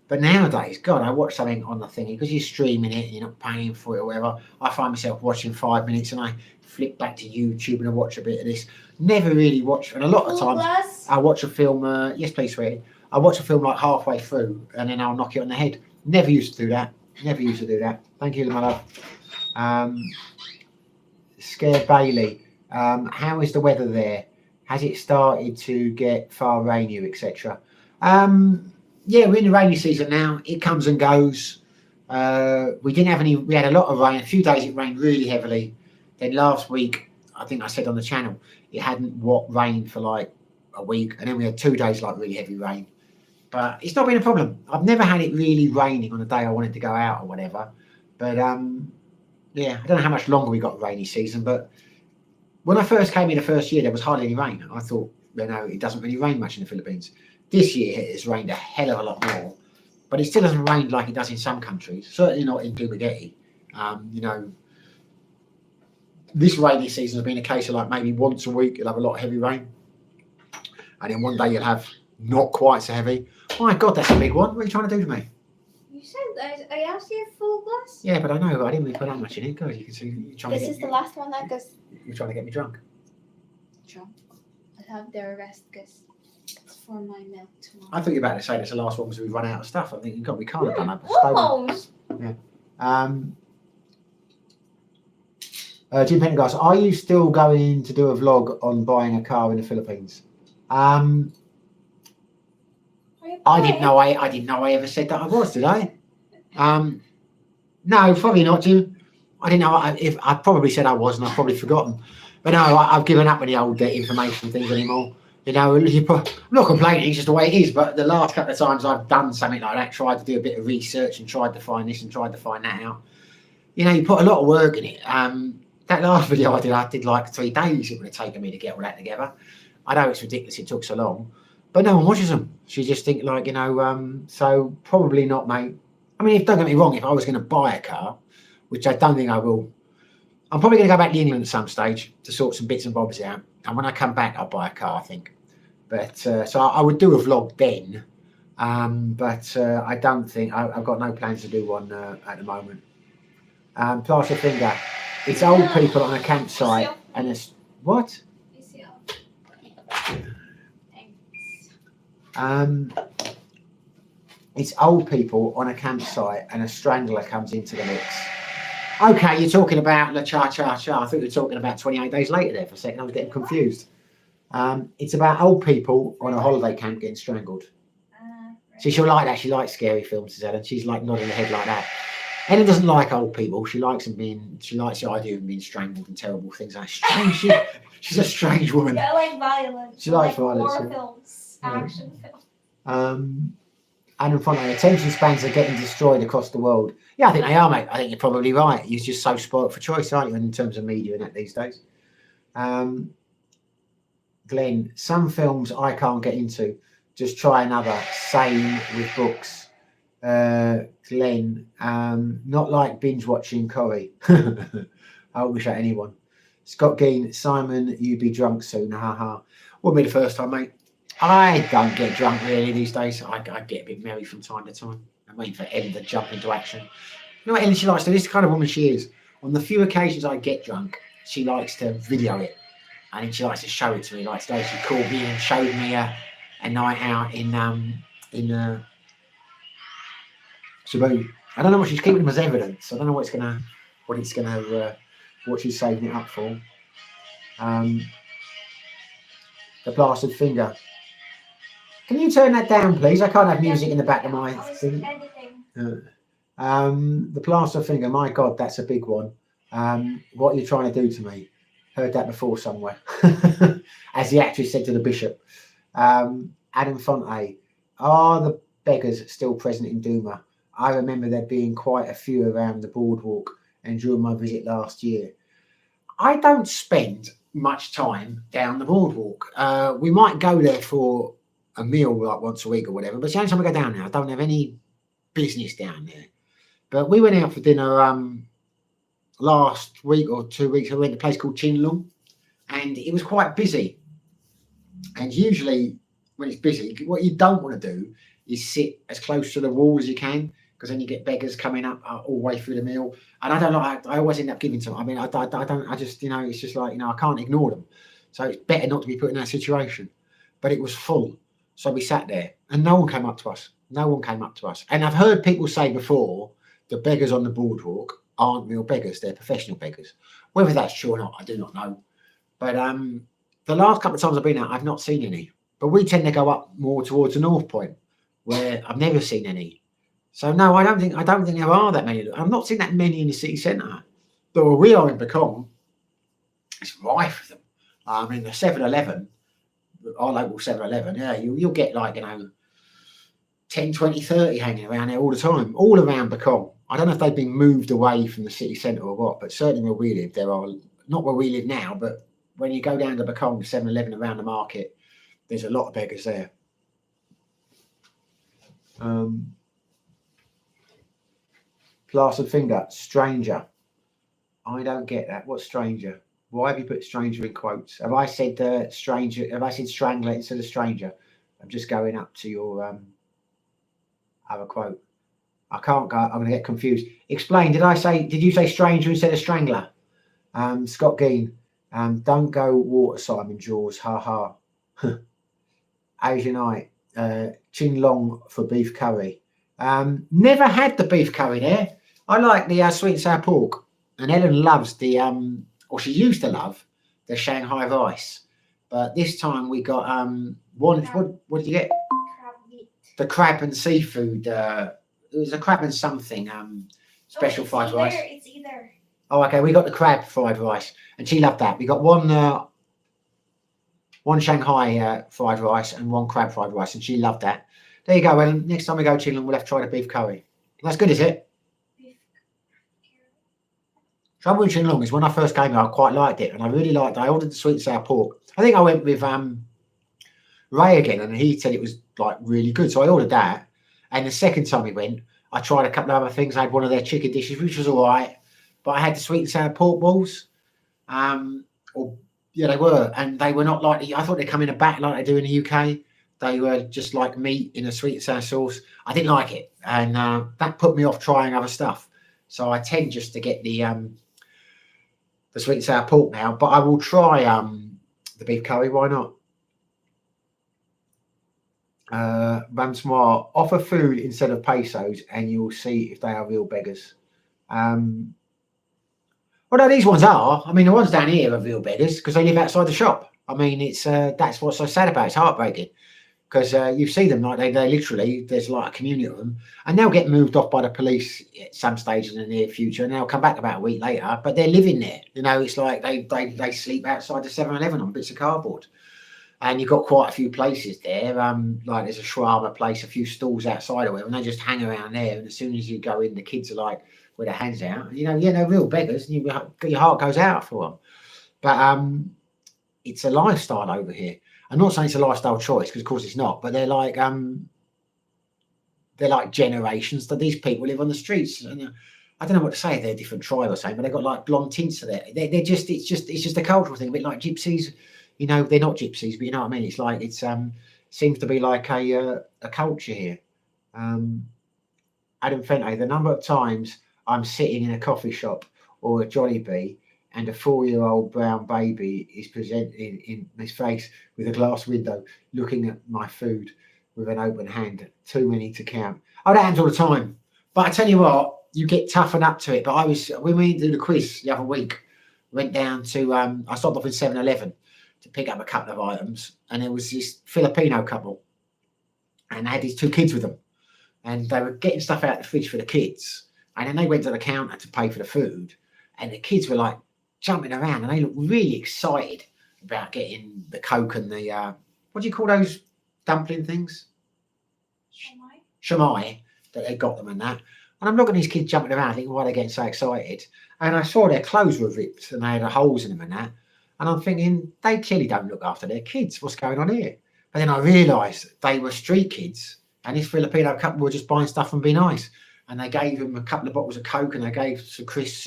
A: But nowadays, God, I watch something on the thingy because you're streaming it and you're not paying for it or whatever. I find myself watching 5 minutes and I flick back to YouTube and I watch a bit of this. Never really watch, and a lot of times I watch a film. Yes, please, sweetie. I watch a film like halfway through and then I'll knock it on the head. Never used to do that. Never used to do that. Thank you, my love. Scare Bailey. How is the weather there? Has it started to get far rainier, etc.? Yeah, we're in the rainy season now. It comes and goes. We didn't have any. We had a lot of rain. A few days it rained really heavily. Then last week, I think I said on the channel, it hadn't rained for like a week, and then we had 2 days like really heavy rain. But it's not been a problem. I've never had it really raining on a day I wanted to go out or whatever. But yeah, I don't know how much longer we got rainy season. But when I first came in the first year, there was hardly any rain. I thought, you know, it doesn't really rain much in the Philippines. This year it has rained a hell of a lot more, but it still doesn't rain like it does in some countries. Certainly not in Dumaguete. You know, this rainy season has been a case of like maybe once a week you'll have a lot of heavy rain, and then one day you'll have not quite so heavy. My God, that's a big one. What are you trying to do to me?
B: You said I asked you a full glass.
A: Yeah, but I know I didn't really put that much in it. God, you can see you're trying
B: This
A: to
B: is the last one that goes
A: you're trying to get me drunk.
B: drunk. I'll have the rest because it's for my milk tomorrow.
A: I thought you were about to say that's the last one because we've run out of stuff. I think we can't have done that.
B: Almost.
A: Yeah. Jim Pendergast, are you still going to do a vlog on buying a car in the Philippines? I didn't know I ever said that I was, did I? No, probably not, Jim. I didn't know if I probably said I was, and I've probably forgotten. But no, I've given up on the old information things anymore. You know, I'm not complaining, it's just the way it is. But the last couple of times I've done something like that, tried to do a bit of research and tried to find this and tried to find that out. You know, you put a lot of work in it. That last video I did like 3 days. It would have taken me to get all that together. I know it's ridiculous it took so long, but no one watches them. So you just think like, you know, so probably not, mate. I mean, don't get me wrong, if I was going to buy a car, which I don't think I will, I'm probably going to go back to England at some stage to sort some bits and bobs out. And when I come back, I'll buy a car, I think. But so I would do a vlog then. But I don't think, I've got no plans to do one at the moment. Plaster Finger. It's old people on a campsite and it's what? It's old people on a campsite and a strangler comes into the mix. Okay, you're talking about La Cha Cha Cha. I thought you were talking about 28 Days Later there for a second. I was getting confused. It's about old people on a holiday camp getting strangled. See, she'll like that. She likes scary films, Ellen. She's like nodding her head like that. Ellen doesn't like old people. She likes them being. She likes the idea of them being strangled and terrible things. Like strange. She's a strange woman.
B: I like violence.
A: She likes violence.
B: Horror films, action films.
A: And in front of attention spans are getting destroyed across the world. Yeah, I think they are, mate. I think you're probably right. You're just so spoiled for choice, aren't you, in terms of media and that these days? Glenn, some films I can't get into. Just try another. Same with books. Glenn, not like binge watching Corrie. I wish that anyone. Scott Gein, Simon, you be drunk soon. Haha. Wouldn't be the first time, mate. I don't get drunk really these days. I get a bit merry from time to time. I'm waiting for Ellen to jump into action. You know what Ellen, she likes to do? This is the kind of woman she is. On the few occasions I get drunk, she likes to video it. And then she likes to show it to me. Like today, she called me and showed me a night out in Cebu. I don't know what she's keeping them as evidence. I don't know what she's saving it up for. The blasted finger. Can you turn that down, please? I can't have music in the back of my thing. The plaster finger. My God, that's a big one. What are you trying to do to me? Heard that before somewhere. As the actress said to the bishop. Adam Fonte. Are the beggars still present in Duma? I remember there being quite a few around the boardwalk and during my visit last year. I don't spend much time down the boardwalk. We might go there for a meal like once a week or whatever, but it's the only time I go down there. I don't have any business down there. But we went out for dinner last week or 2 weeks. I went to a place called Chinlung, and it was quite busy. And usually when it's busy, what you don't want to do is sit as close to the wall as you can, because then you get beggars coming up all the way through the meal. And I don't like, I always end up giving to them. I mean, I just, you know, it's just like, you know, I can't ignore them. So it's better not to be put in that situation. But it was full. So we sat there and no one came up to us. No one came up to us. And I've heard people say before, the beggars on the boardwalk aren't real beggars. They're professional beggars. Whether that's true or not, I do not know. But the last couple of times I've been out, I've not seen any. But we tend to go up more towards the North Point, where I've never seen any. So no, I don't think there are that many. I've not seen that many in the city centre. But where we are in Becom, it's rife with them. I mean, the 7-Eleven, our local 7-Eleven, yeah, you'll get like, you know, 10, 20, 30 hanging around there all the time, all around Becom. I don't know if they've been moved away from the city centre or what, but certainly where we live, there are, not where we live now, but when you go down to Becom, 7-Eleven around the market, there's a lot of beggars there. Plastered finger, stranger. I don't get that. What's stranger? Why have you put stranger in quotes? Have I said stranger? Have I said strangler instead of stranger? I'm just going up to your other quote. I can't go. I'm going to get confused. Explain. Did you say stranger instead of strangler? Scott Geen. Don't go water, Simon Jaws. Ha ha. Asianite. Chin Long for beef curry. Never had the beef curry there. I like the sweet and sour pork. And Ellen loves the, or she used to love, the Shanghai rice. But this time we got, what did you get?
B: Crab meat.
A: The crab and seafood. It was a crab and something special fried rice.
B: It's either.
A: Oh, okay. We got the crab fried rice. And she loved that. We got one Shanghai fried rice and one crab fried rice. And she loved that. There you go, Ellen. Next time we go to Chinlung, we'll have to try the beef curry. That's good, is it? Trouble with Chinlung is when I first came here, I quite liked it. And I really liked it. I ordered the sweet and sour pork. I think I went with Ray again, and he said it was like really good. So I ordered that. And the second time we went, I tried a couple of other things. I had one of their chicken dishes, which was all right. But I had the sweet and sour pork balls. Yeah, they were. And they were not like, I thought they'd come in a bat like they do in the UK. They were just like meat in a sweet and sour sauce. I didn't like it. And that put me off trying other stuff. So I tend just to get the sweet and sour pork now. But I will try the beef curry. Why not? Ramsmar, offer food instead of pesos and you'll see if they are real beggars. Well, no, these ones are. I mean, the ones down here are real beggars because they live outside the shop. I mean, it's that's what's so sad about it. It's heartbreaking because you see them like they literally, there's like a community of them, and they'll get moved off by the police at some stage in the near future, and they'll come back about a week later, but they're living there. You know, it's like they sleep outside the 7-Eleven on bits of cardboard. And you've got quite a few places there. Like there's a shawarma place, a few stalls outside of it, and they just hang around there. And as soon as you go in, the kids are like with their hands out. You know, yeah, they're real beggars, and your heart goes out for them. But it's a lifestyle over here. I'm not saying it's a lifestyle choice because, of course, it's not. But they're like generations that these people live on the streets. And I don't know what to say. They're a different tribe or something, but they've got like blonde tints to there. They're just it's just a cultural thing, a bit like gypsies. You know, they're not gypsies, but you know what I mean. It's like seems to be like a culture here. Adam Fente, the number of times I'm sitting in a coffee shop or a Jollibee and a 4-year-old brown baby is presented in his face with a glass window looking at my food with an open hand. Too many to count. Oh, that happens all the time. But I tell you what, you get toughened up to it. But when we did the quiz the other week, went down to, I stopped off in 7-Eleven to pick up a couple of items. And there was this Filipino couple. And they had these 2 kids with them. And they were getting stuff out of the fridge for the kids. And then they went to the counter to pay for the food. And the kids were like jumping around. And they looked really excited about getting the Coke and the, what do you call those dumpling things? Shumai, that they got them and that. And I'm looking at these kids jumping around thinking, why are they getting so excited? And I saw their clothes were ripped and they had holes in them and that. And I'm thinking, they clearly don't look after their kids. What's going on here? But then I realised they were street kids. And this Filipino couple were just buying stuff and be nice. And they gave him a couple of bottles of Coke and they gave some crisps.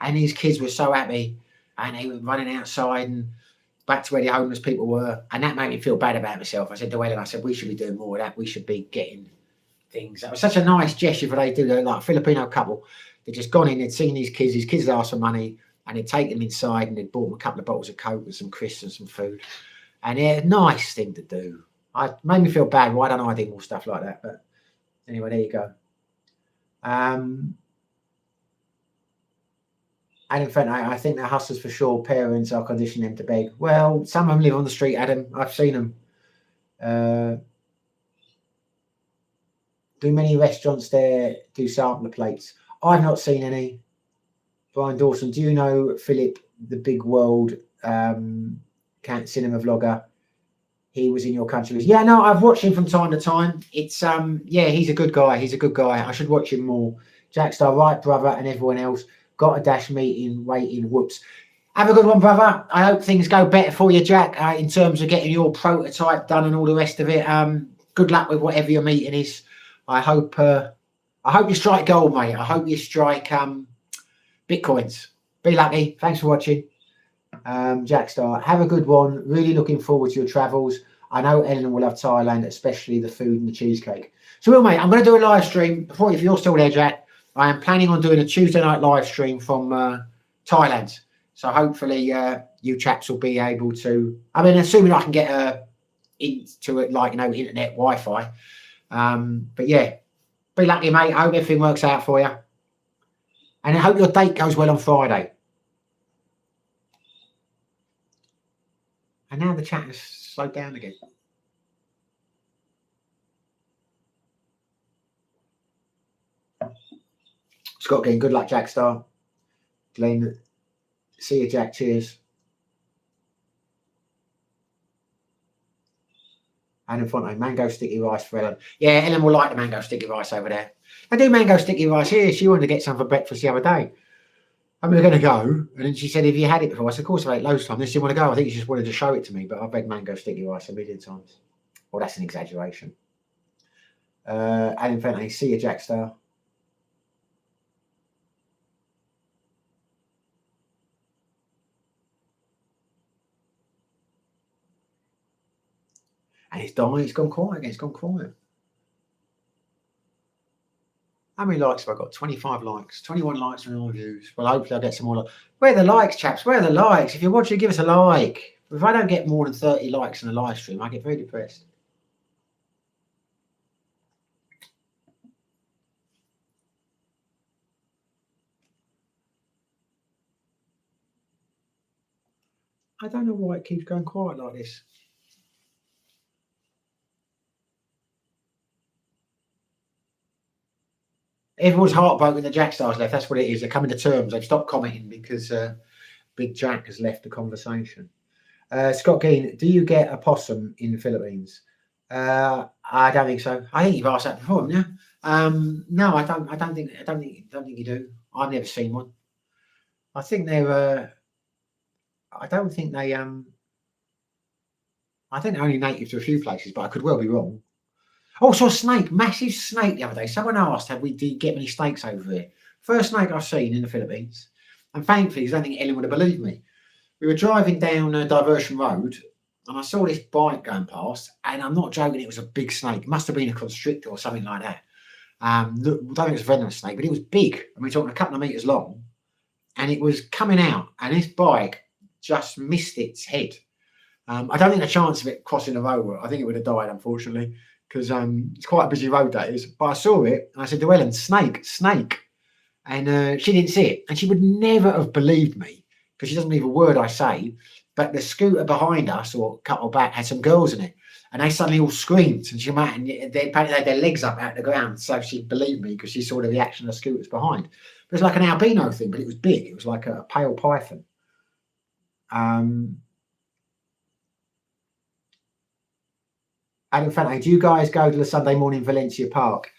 A: And these kids were so happy. And they were running outside and back to where the homeless people were. And that made me feel bad about myself. I said to Ellen, I said, we should be doing more of that. We should be getting things. That was such a nice gesture for they do. They're like a Filipino couple. They'd just gone in, they'd seen these kids had asked for money, and they'd taken them inside and they'd bought them a couple of bottles of Coke and some crisps and some food. And yeah, nice thing to do. It made me feel bad. Why don't I do more stuff like that? But anyway, there you go. And in fact, I think they're hustlers for sure. Parents are conditioning them to beg. Well, some of them live on the street, Adam. I've seen them. Do many restaurants there do sampler plates? I've not seen any. Brian Dawson, do you know Philip, the big world cinema vlogger? He was in your country. Yeah, no, I've watched him from time to time. It's yeah, he's a good guy. He's a good guy. I should watch him more. Jackstar, right, brother, and everyone else. Got a dash meeting waiting. Whoops. Have a good one, brother. I hope things go better for you, Jack, in terms of getting your prototype done and all the rest of it. Good luck with whatever your meeting is. I hope you strike gold, mate. I hope you strike bitcoins. Be lucky. Thanks for watching. Jackstar, have a good one. Really looking forward to your travels. I know Ellen will love Thailand, especially the food and the cheesecake. So, well, mate, I'm going to do a live stream. Before, if you're still there, Jack, I am planning on doing a Tuesday night live stream from Thailand. So hopefully you chaps will be able to, I mean, assuming I can get into it, like, you know, internet Wi-Fi. But yeah, be lucky, mate. I hope everything works out for you. And I hope your date goes well on Friday. And now the chat has slowed down again. Scott again, good luck, Jackstar. Glenn, see you, Jack. Cheers. Anna Fonte, mango sticky rice for Ellen. Yeah, Ellen will like the mango sticky rice over there. I do mango sticky rice here. She wanted to get some for breakfast the other day. And we were going to go. And then she said, have you had it before? I said, of course I've had it loads of times. Then she didn't want to go. I think she just wanted to show it to me. But I've had mango sticky rice a million times. Well, that's an exaggeration. Alan Fenton, see you, Jackstar. And it's dying. It's gone quiet again. It's gone quiet. How many likes have I got? 25 likes. 21 likes and all views. Well, hopefully I'll get some more. Where are the likes, chaps? Where are the likes? If you're watching, give us a like. If I don't get more than 30 likes in a live stream, I get very depressed. I don't know why it keeps going quiet like this. Everyone's heartbroken that Jackstar's left. That's what it is. They're coming to terms. They've stopped commenting because Big Jack has left the conversation. Scott Keane, do you get a possum in the Philippines? I don't think so. I think you've asked that before, haven't you? No, I don't think you do. I've never seen one. I think they're. I don't think they. I think they're only native to a few places, but I could well be wrong. Oh, saw a snake, massive snake the other day. Someone asked, do you get many snakes over here? First snake I've seen in the Philippines. And thankfully, I don't think Ellen would have believed me. We were driving down a diversion road and I saw this bike going past, and I'm not joking, it was a big snake. It must have been a constrictor or something like that. Look, I don't think it was a venomous snake, but it was big. I mean, we're talking a couple of meters long, and it was coming out, and this bike just missed its head. I don't think the chance of it crossing the road, I think it would have died, unfortunately, because it's quite a busy road, that is. But I saw it, and I said to Ellen, snake, snake. And she didn't see it. And she would never have believed me, because she doesn't believe a word I say. But the scooter behind us, or a couple back, had some girls in it. And they suddenly all screamed. And she might, and they apparently had their legs up out of the ground. So she believed me, because she saw the reaction of the scooters behind. But it was like an albino thing, but it was big. It was like a pale python. Adam Fante, do you guys go to the Sunday morning Valencia Park?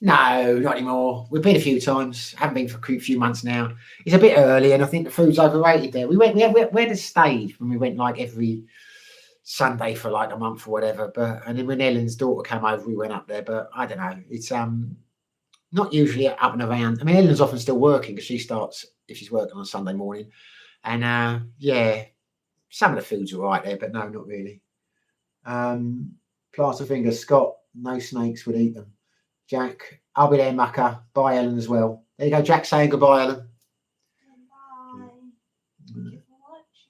A: No, not anymore. We've been a few times. Haven't been for a few months now. It's a bit early, and I think the food's overrated there. We had a stage when we went like every Sunday for like a month or whatever. And then when Ellen's daughter came over, we went up there. But I don't know. It's not usually up and around. I mean, Ellen's often still working, because she starts if she's working on Sunday morning. And yeah, some of the food's all right there, but no, not really. Plaster fingers, Scott, no snakes would eat them. Jack, I'll be there, Mucker. Bye, Ellen, as well. There you go, Jack saying goodbye, Ellen.
B: Goodbye. Thank you for watching.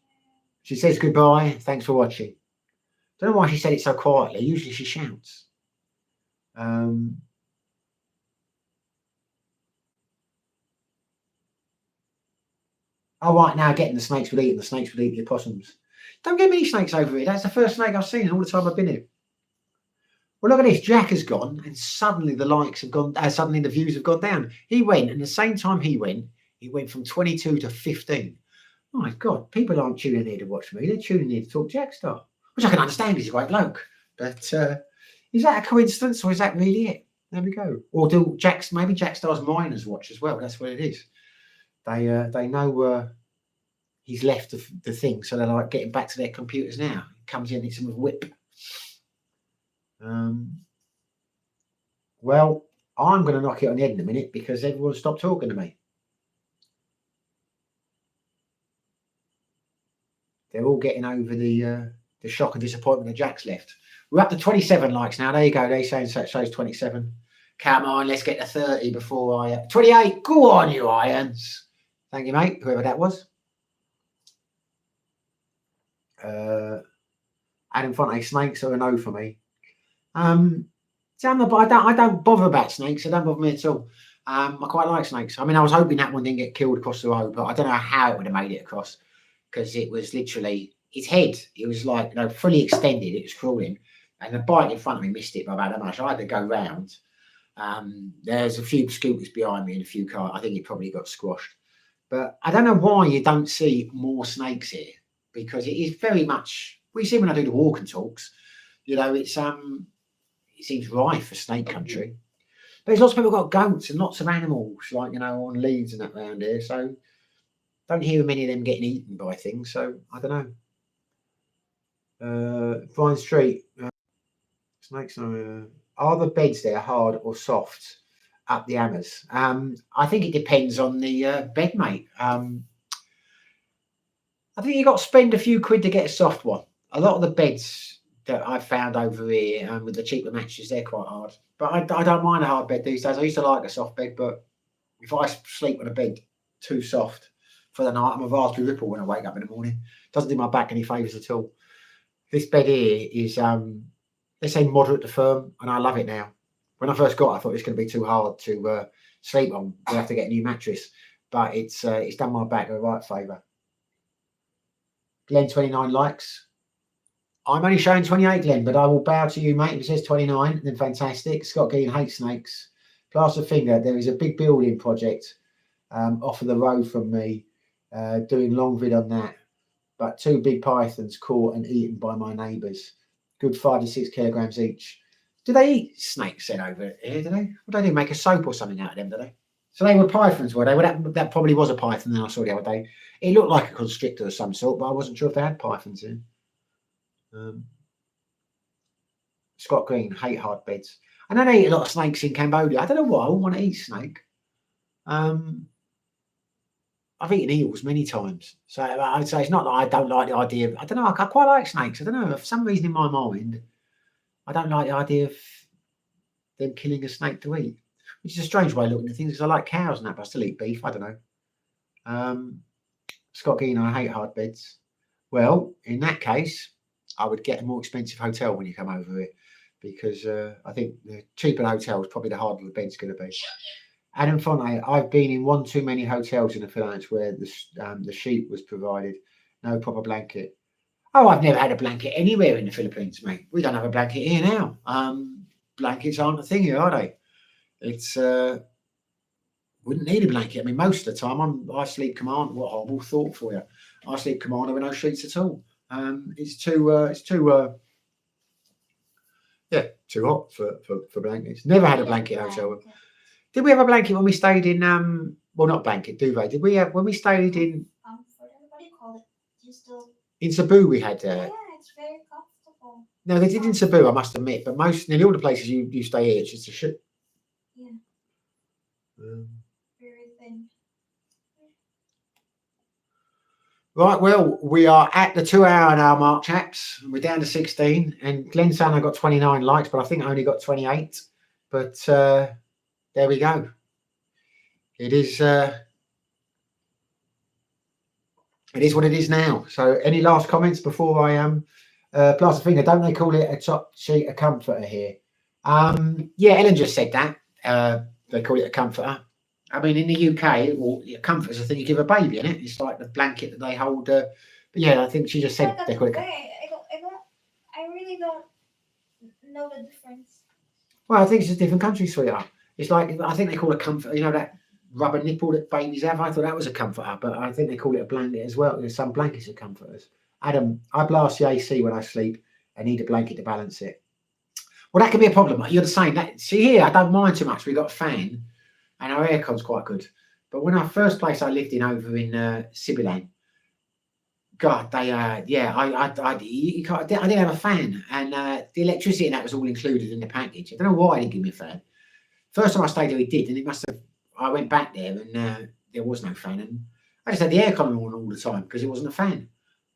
A: She says goodbye. Thanks for watching. Don't know why she said it so quietly. Usually she shouts. Oh, right, now getting the snakes would eat them. The snakes would eat the opossums. Don't get many snakes over here. That's the first snake I've seen in all the time I've been here. Well, look at this. Jack has gone, and suddenly the likes have gone. Suddenly the views have gone down. He went, and the same time he went from 22 to 15. Oh my God, people aren't tuning in to watch me. They're tuning in to talk Jackstar, which I can understand. He's a great bloke. But is that a coincidence, or is that really it? There we go. Or do maybe Jackstar's miners watch as well? That's what it is. They know he's left the thing, so they're like getting back to their computers now. He comes in, hits them with whip. Well, I'm going to knock it on the head in a minute, because everyone stopped talking to me. They're all getting over the shock and disappointment that Jack's left. We're up to 27 likes now. There you go. They're saying so it shows 27. Come on, let's get to 30 before I 28. Go on, you irons. Thank you, mate. Whoever that was. Adam Fonte, snakes are a no for me. I don't bother about snakes. They don't bother me at all. I quite like snakes. I mean, I was hoping that one didn't get killed across the road, but I don't know how it would have made it across, because it was literally its head. It was like, fully extended. It was crawling, and the bike in front of me missed it by about that much. I had to go round. There's a few scooters behind me and a few cars. I think it probably got squashed. But I don't know why you don't see more snakes here, because it is very much. We see when I do the walk and talks. It seems rife for snake country. But there's lots of people got goats and lots of animals, like, on leads and that around here. So don't hear many of them getting eaten by things. So I don't know. Vine Street. Snakes are the beds there hard or soft up the hammers? I think it depends on the bed, mate. I think you've got to spend a few quid to get a soft one. A lot of the beds that I've found over here with the cheaper mattresses, they're quite hard. But I don't mind a hard bed these days. I used to like a soft bed, but if I sleep on a bed too soft for the night, I'm a raspberry ripple when I wake up in the morning. Doesn't do my back any favours at all. This bed here is, let's say, moderate to firm, and I love it now. When I first got it, I thought it was going to be too hard to sleep on. We have to get a new mattress, but it's done my back a right favour. Glenn, 29 likes. I'm only showing 28, Glenn, but I will bow to you, mate. If it says 29, then fantastic. Scott Gean hates snakes. Plaster finger, there is a big building project off of the road from me, doing long vid on that. But 2 big pythons caught and eaten by my neighbours. Good 5 to 6 kilograms each. Do they eat snakes then over here, do they? Would they do make a soap or something out of them, do they? So they were pythons, were they? Well, that probably was a python that I saw the other day. It looked like a constrictor of some sort, but I wasn't sure if they had pythons in. Scott Green, hate hard beds. I know they eat a lot of snakes in Cambodia. I don't know why I want to eat snake. I've eaten eels many times. So I'd say it's not that I don't like the idea of, I don't know, I quite like snakes. I don't know, for some reason in my mind, I don't like the idea of them killing a snake to eat. which is a strange way of looking at things because I like cows and that, but I still eat beef. I don't know. Scott Gein, I hate hard beds. Well, in that case, I would get a more expensive hotel when you come over here, because I think the cheaper the hotel is probably the harder the bed's going to be. Adam Fonte, I've been in one too many hotels in the Philippines where the sheet was provided, no proper blanket. Oh, I've never had a blanket anywhere in the Philippines, mate. We don't have a blanket here now. Blankets aren't a thing here, are they? It's wouldn't need a blanket. I mean, most of the time I sleep command. What a horrible thought for you. I sleep commander with no sheets at all. It's too hot for blankets. Never had a blanket hotel. Did we have a blanket when we stayed in well, not blanket, duvet. Did we have when we stayed in
B: what do you call it?
A: In Cebu we had
B: yeah, it's very comfortable.
A: No, they did in Cebu, I must admit, but nearly all the places you stay here, it's just a shit.
B: Yeah. Very thin.
A: Right, well, we are at the 2 hour now mark, chaps. We're down to 16, and Glenn saying I got 29 likes, but I think I only got 28. But there we go. It is what it is now. So, any last comments before I plaster finger? Don't they call it a top sheet, a comforter here? Yeah, Ellen just said that. They call it a comforter. I mean, in the UK, well, a comforter is a thing you give a baby, isn't it? It's like the blanket that they hold. But yeah, I think she just said they call it.
B: I really don't know the difference.
A: Well, I think it's just different countries, sweetheart. It's like, I think they call it a comforter. You know that rubber nipple that babies have? I thought that was a comforter, but I think they call it a blanket as well. There's some blankets are comforters. Adam, I blast the AC when I sleep. I need a blanket to balance it. Well, that could be a problem. You're the same. See here, I don't mind too much. We've got a fan. And our aircon's quite good. But when our first place I lived in over in Sibilan, God, they, I didn't have a fan. And the electricity and that was all included in the package. I don't know why he didn't give me a fan. First time I stayed there, he did. And it must have, I went back there and there was no fan. And I just had the aircon on all the time because it wasn't a fan.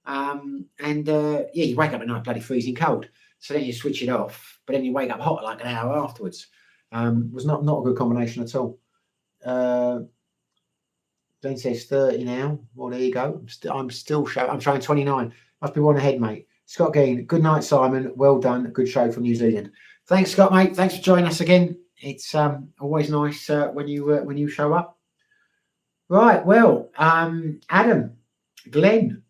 A: You wake up at night bloody freezing cold. So then you switch it off. But then you wake up hot like an hour afterwards. It was not a good combination at all. Jane says 30 now. Well, there you go. I'm still showing. I'm showing 29. Must be one ahead, mate. Scott Gein. Good night, Simon. Well done. Good show from New Zealand. Thanks, Scott, mate. Thanks for joining us again. It's always nice when you show up. Right. Well, Adam, Glenn,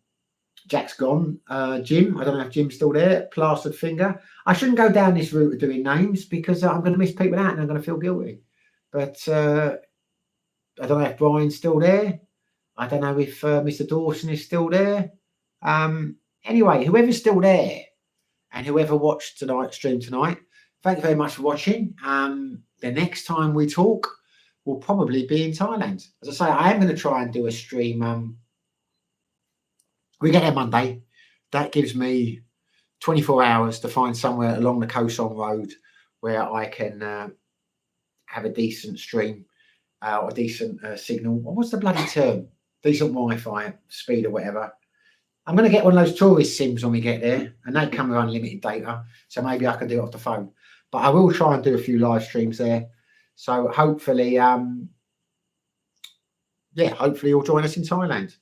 A: Jack's gone. Jim. I don't know if Jim's still there. Plastered finger. I shouldn't go down this route of doing names because I'm going to miss people out and I'm going to feel guilty. But I don't know if Brian's still there. I don't know if Mr. Dawson is still there. Anyway, whoever's still there and whoever watched tonight's stream tonight, thank you very much for watching. The next time we talk will probably be in Thailand. As I say, I am going to try and do a stream. We get there Monday. That gives me 24 hours to find somewhere along the Koh Song Road where I can have a decent stream. Or a decent signal. What's the bloody term? Decent Wi-Fi speed or whatever. I'm going to get one of those tourist sims when we get there, and they come with unlimited data, so maybe I can do it off the phone. But I will try and do a few live streams there. So hopefully, hopefully you'll join us in Thailand.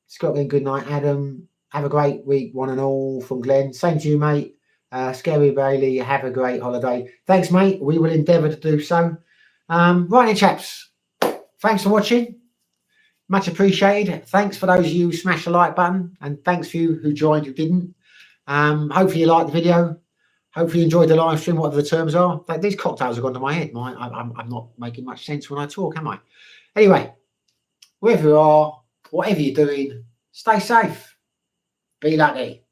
A: Scott, good night, Adam. Have a great week, one and all, from Glenn. Same to you, mate. Scary Bailey, have a great holiday. Thanks, mate. We will endeavour to do so. Right then, chaps, thanks for watching, much appreciated. Thanks for those of you who smashed the like button, and thanks for you who joined who didn't. Hopefully you liked the video, hopefully you enjoyed the live stream, whatever the terms are. Like, these cocktails have gone to my head. I'm not making much sense when I talk, am I? Anyway, wherever you are, whatever you're doing, stay safe, be lucky.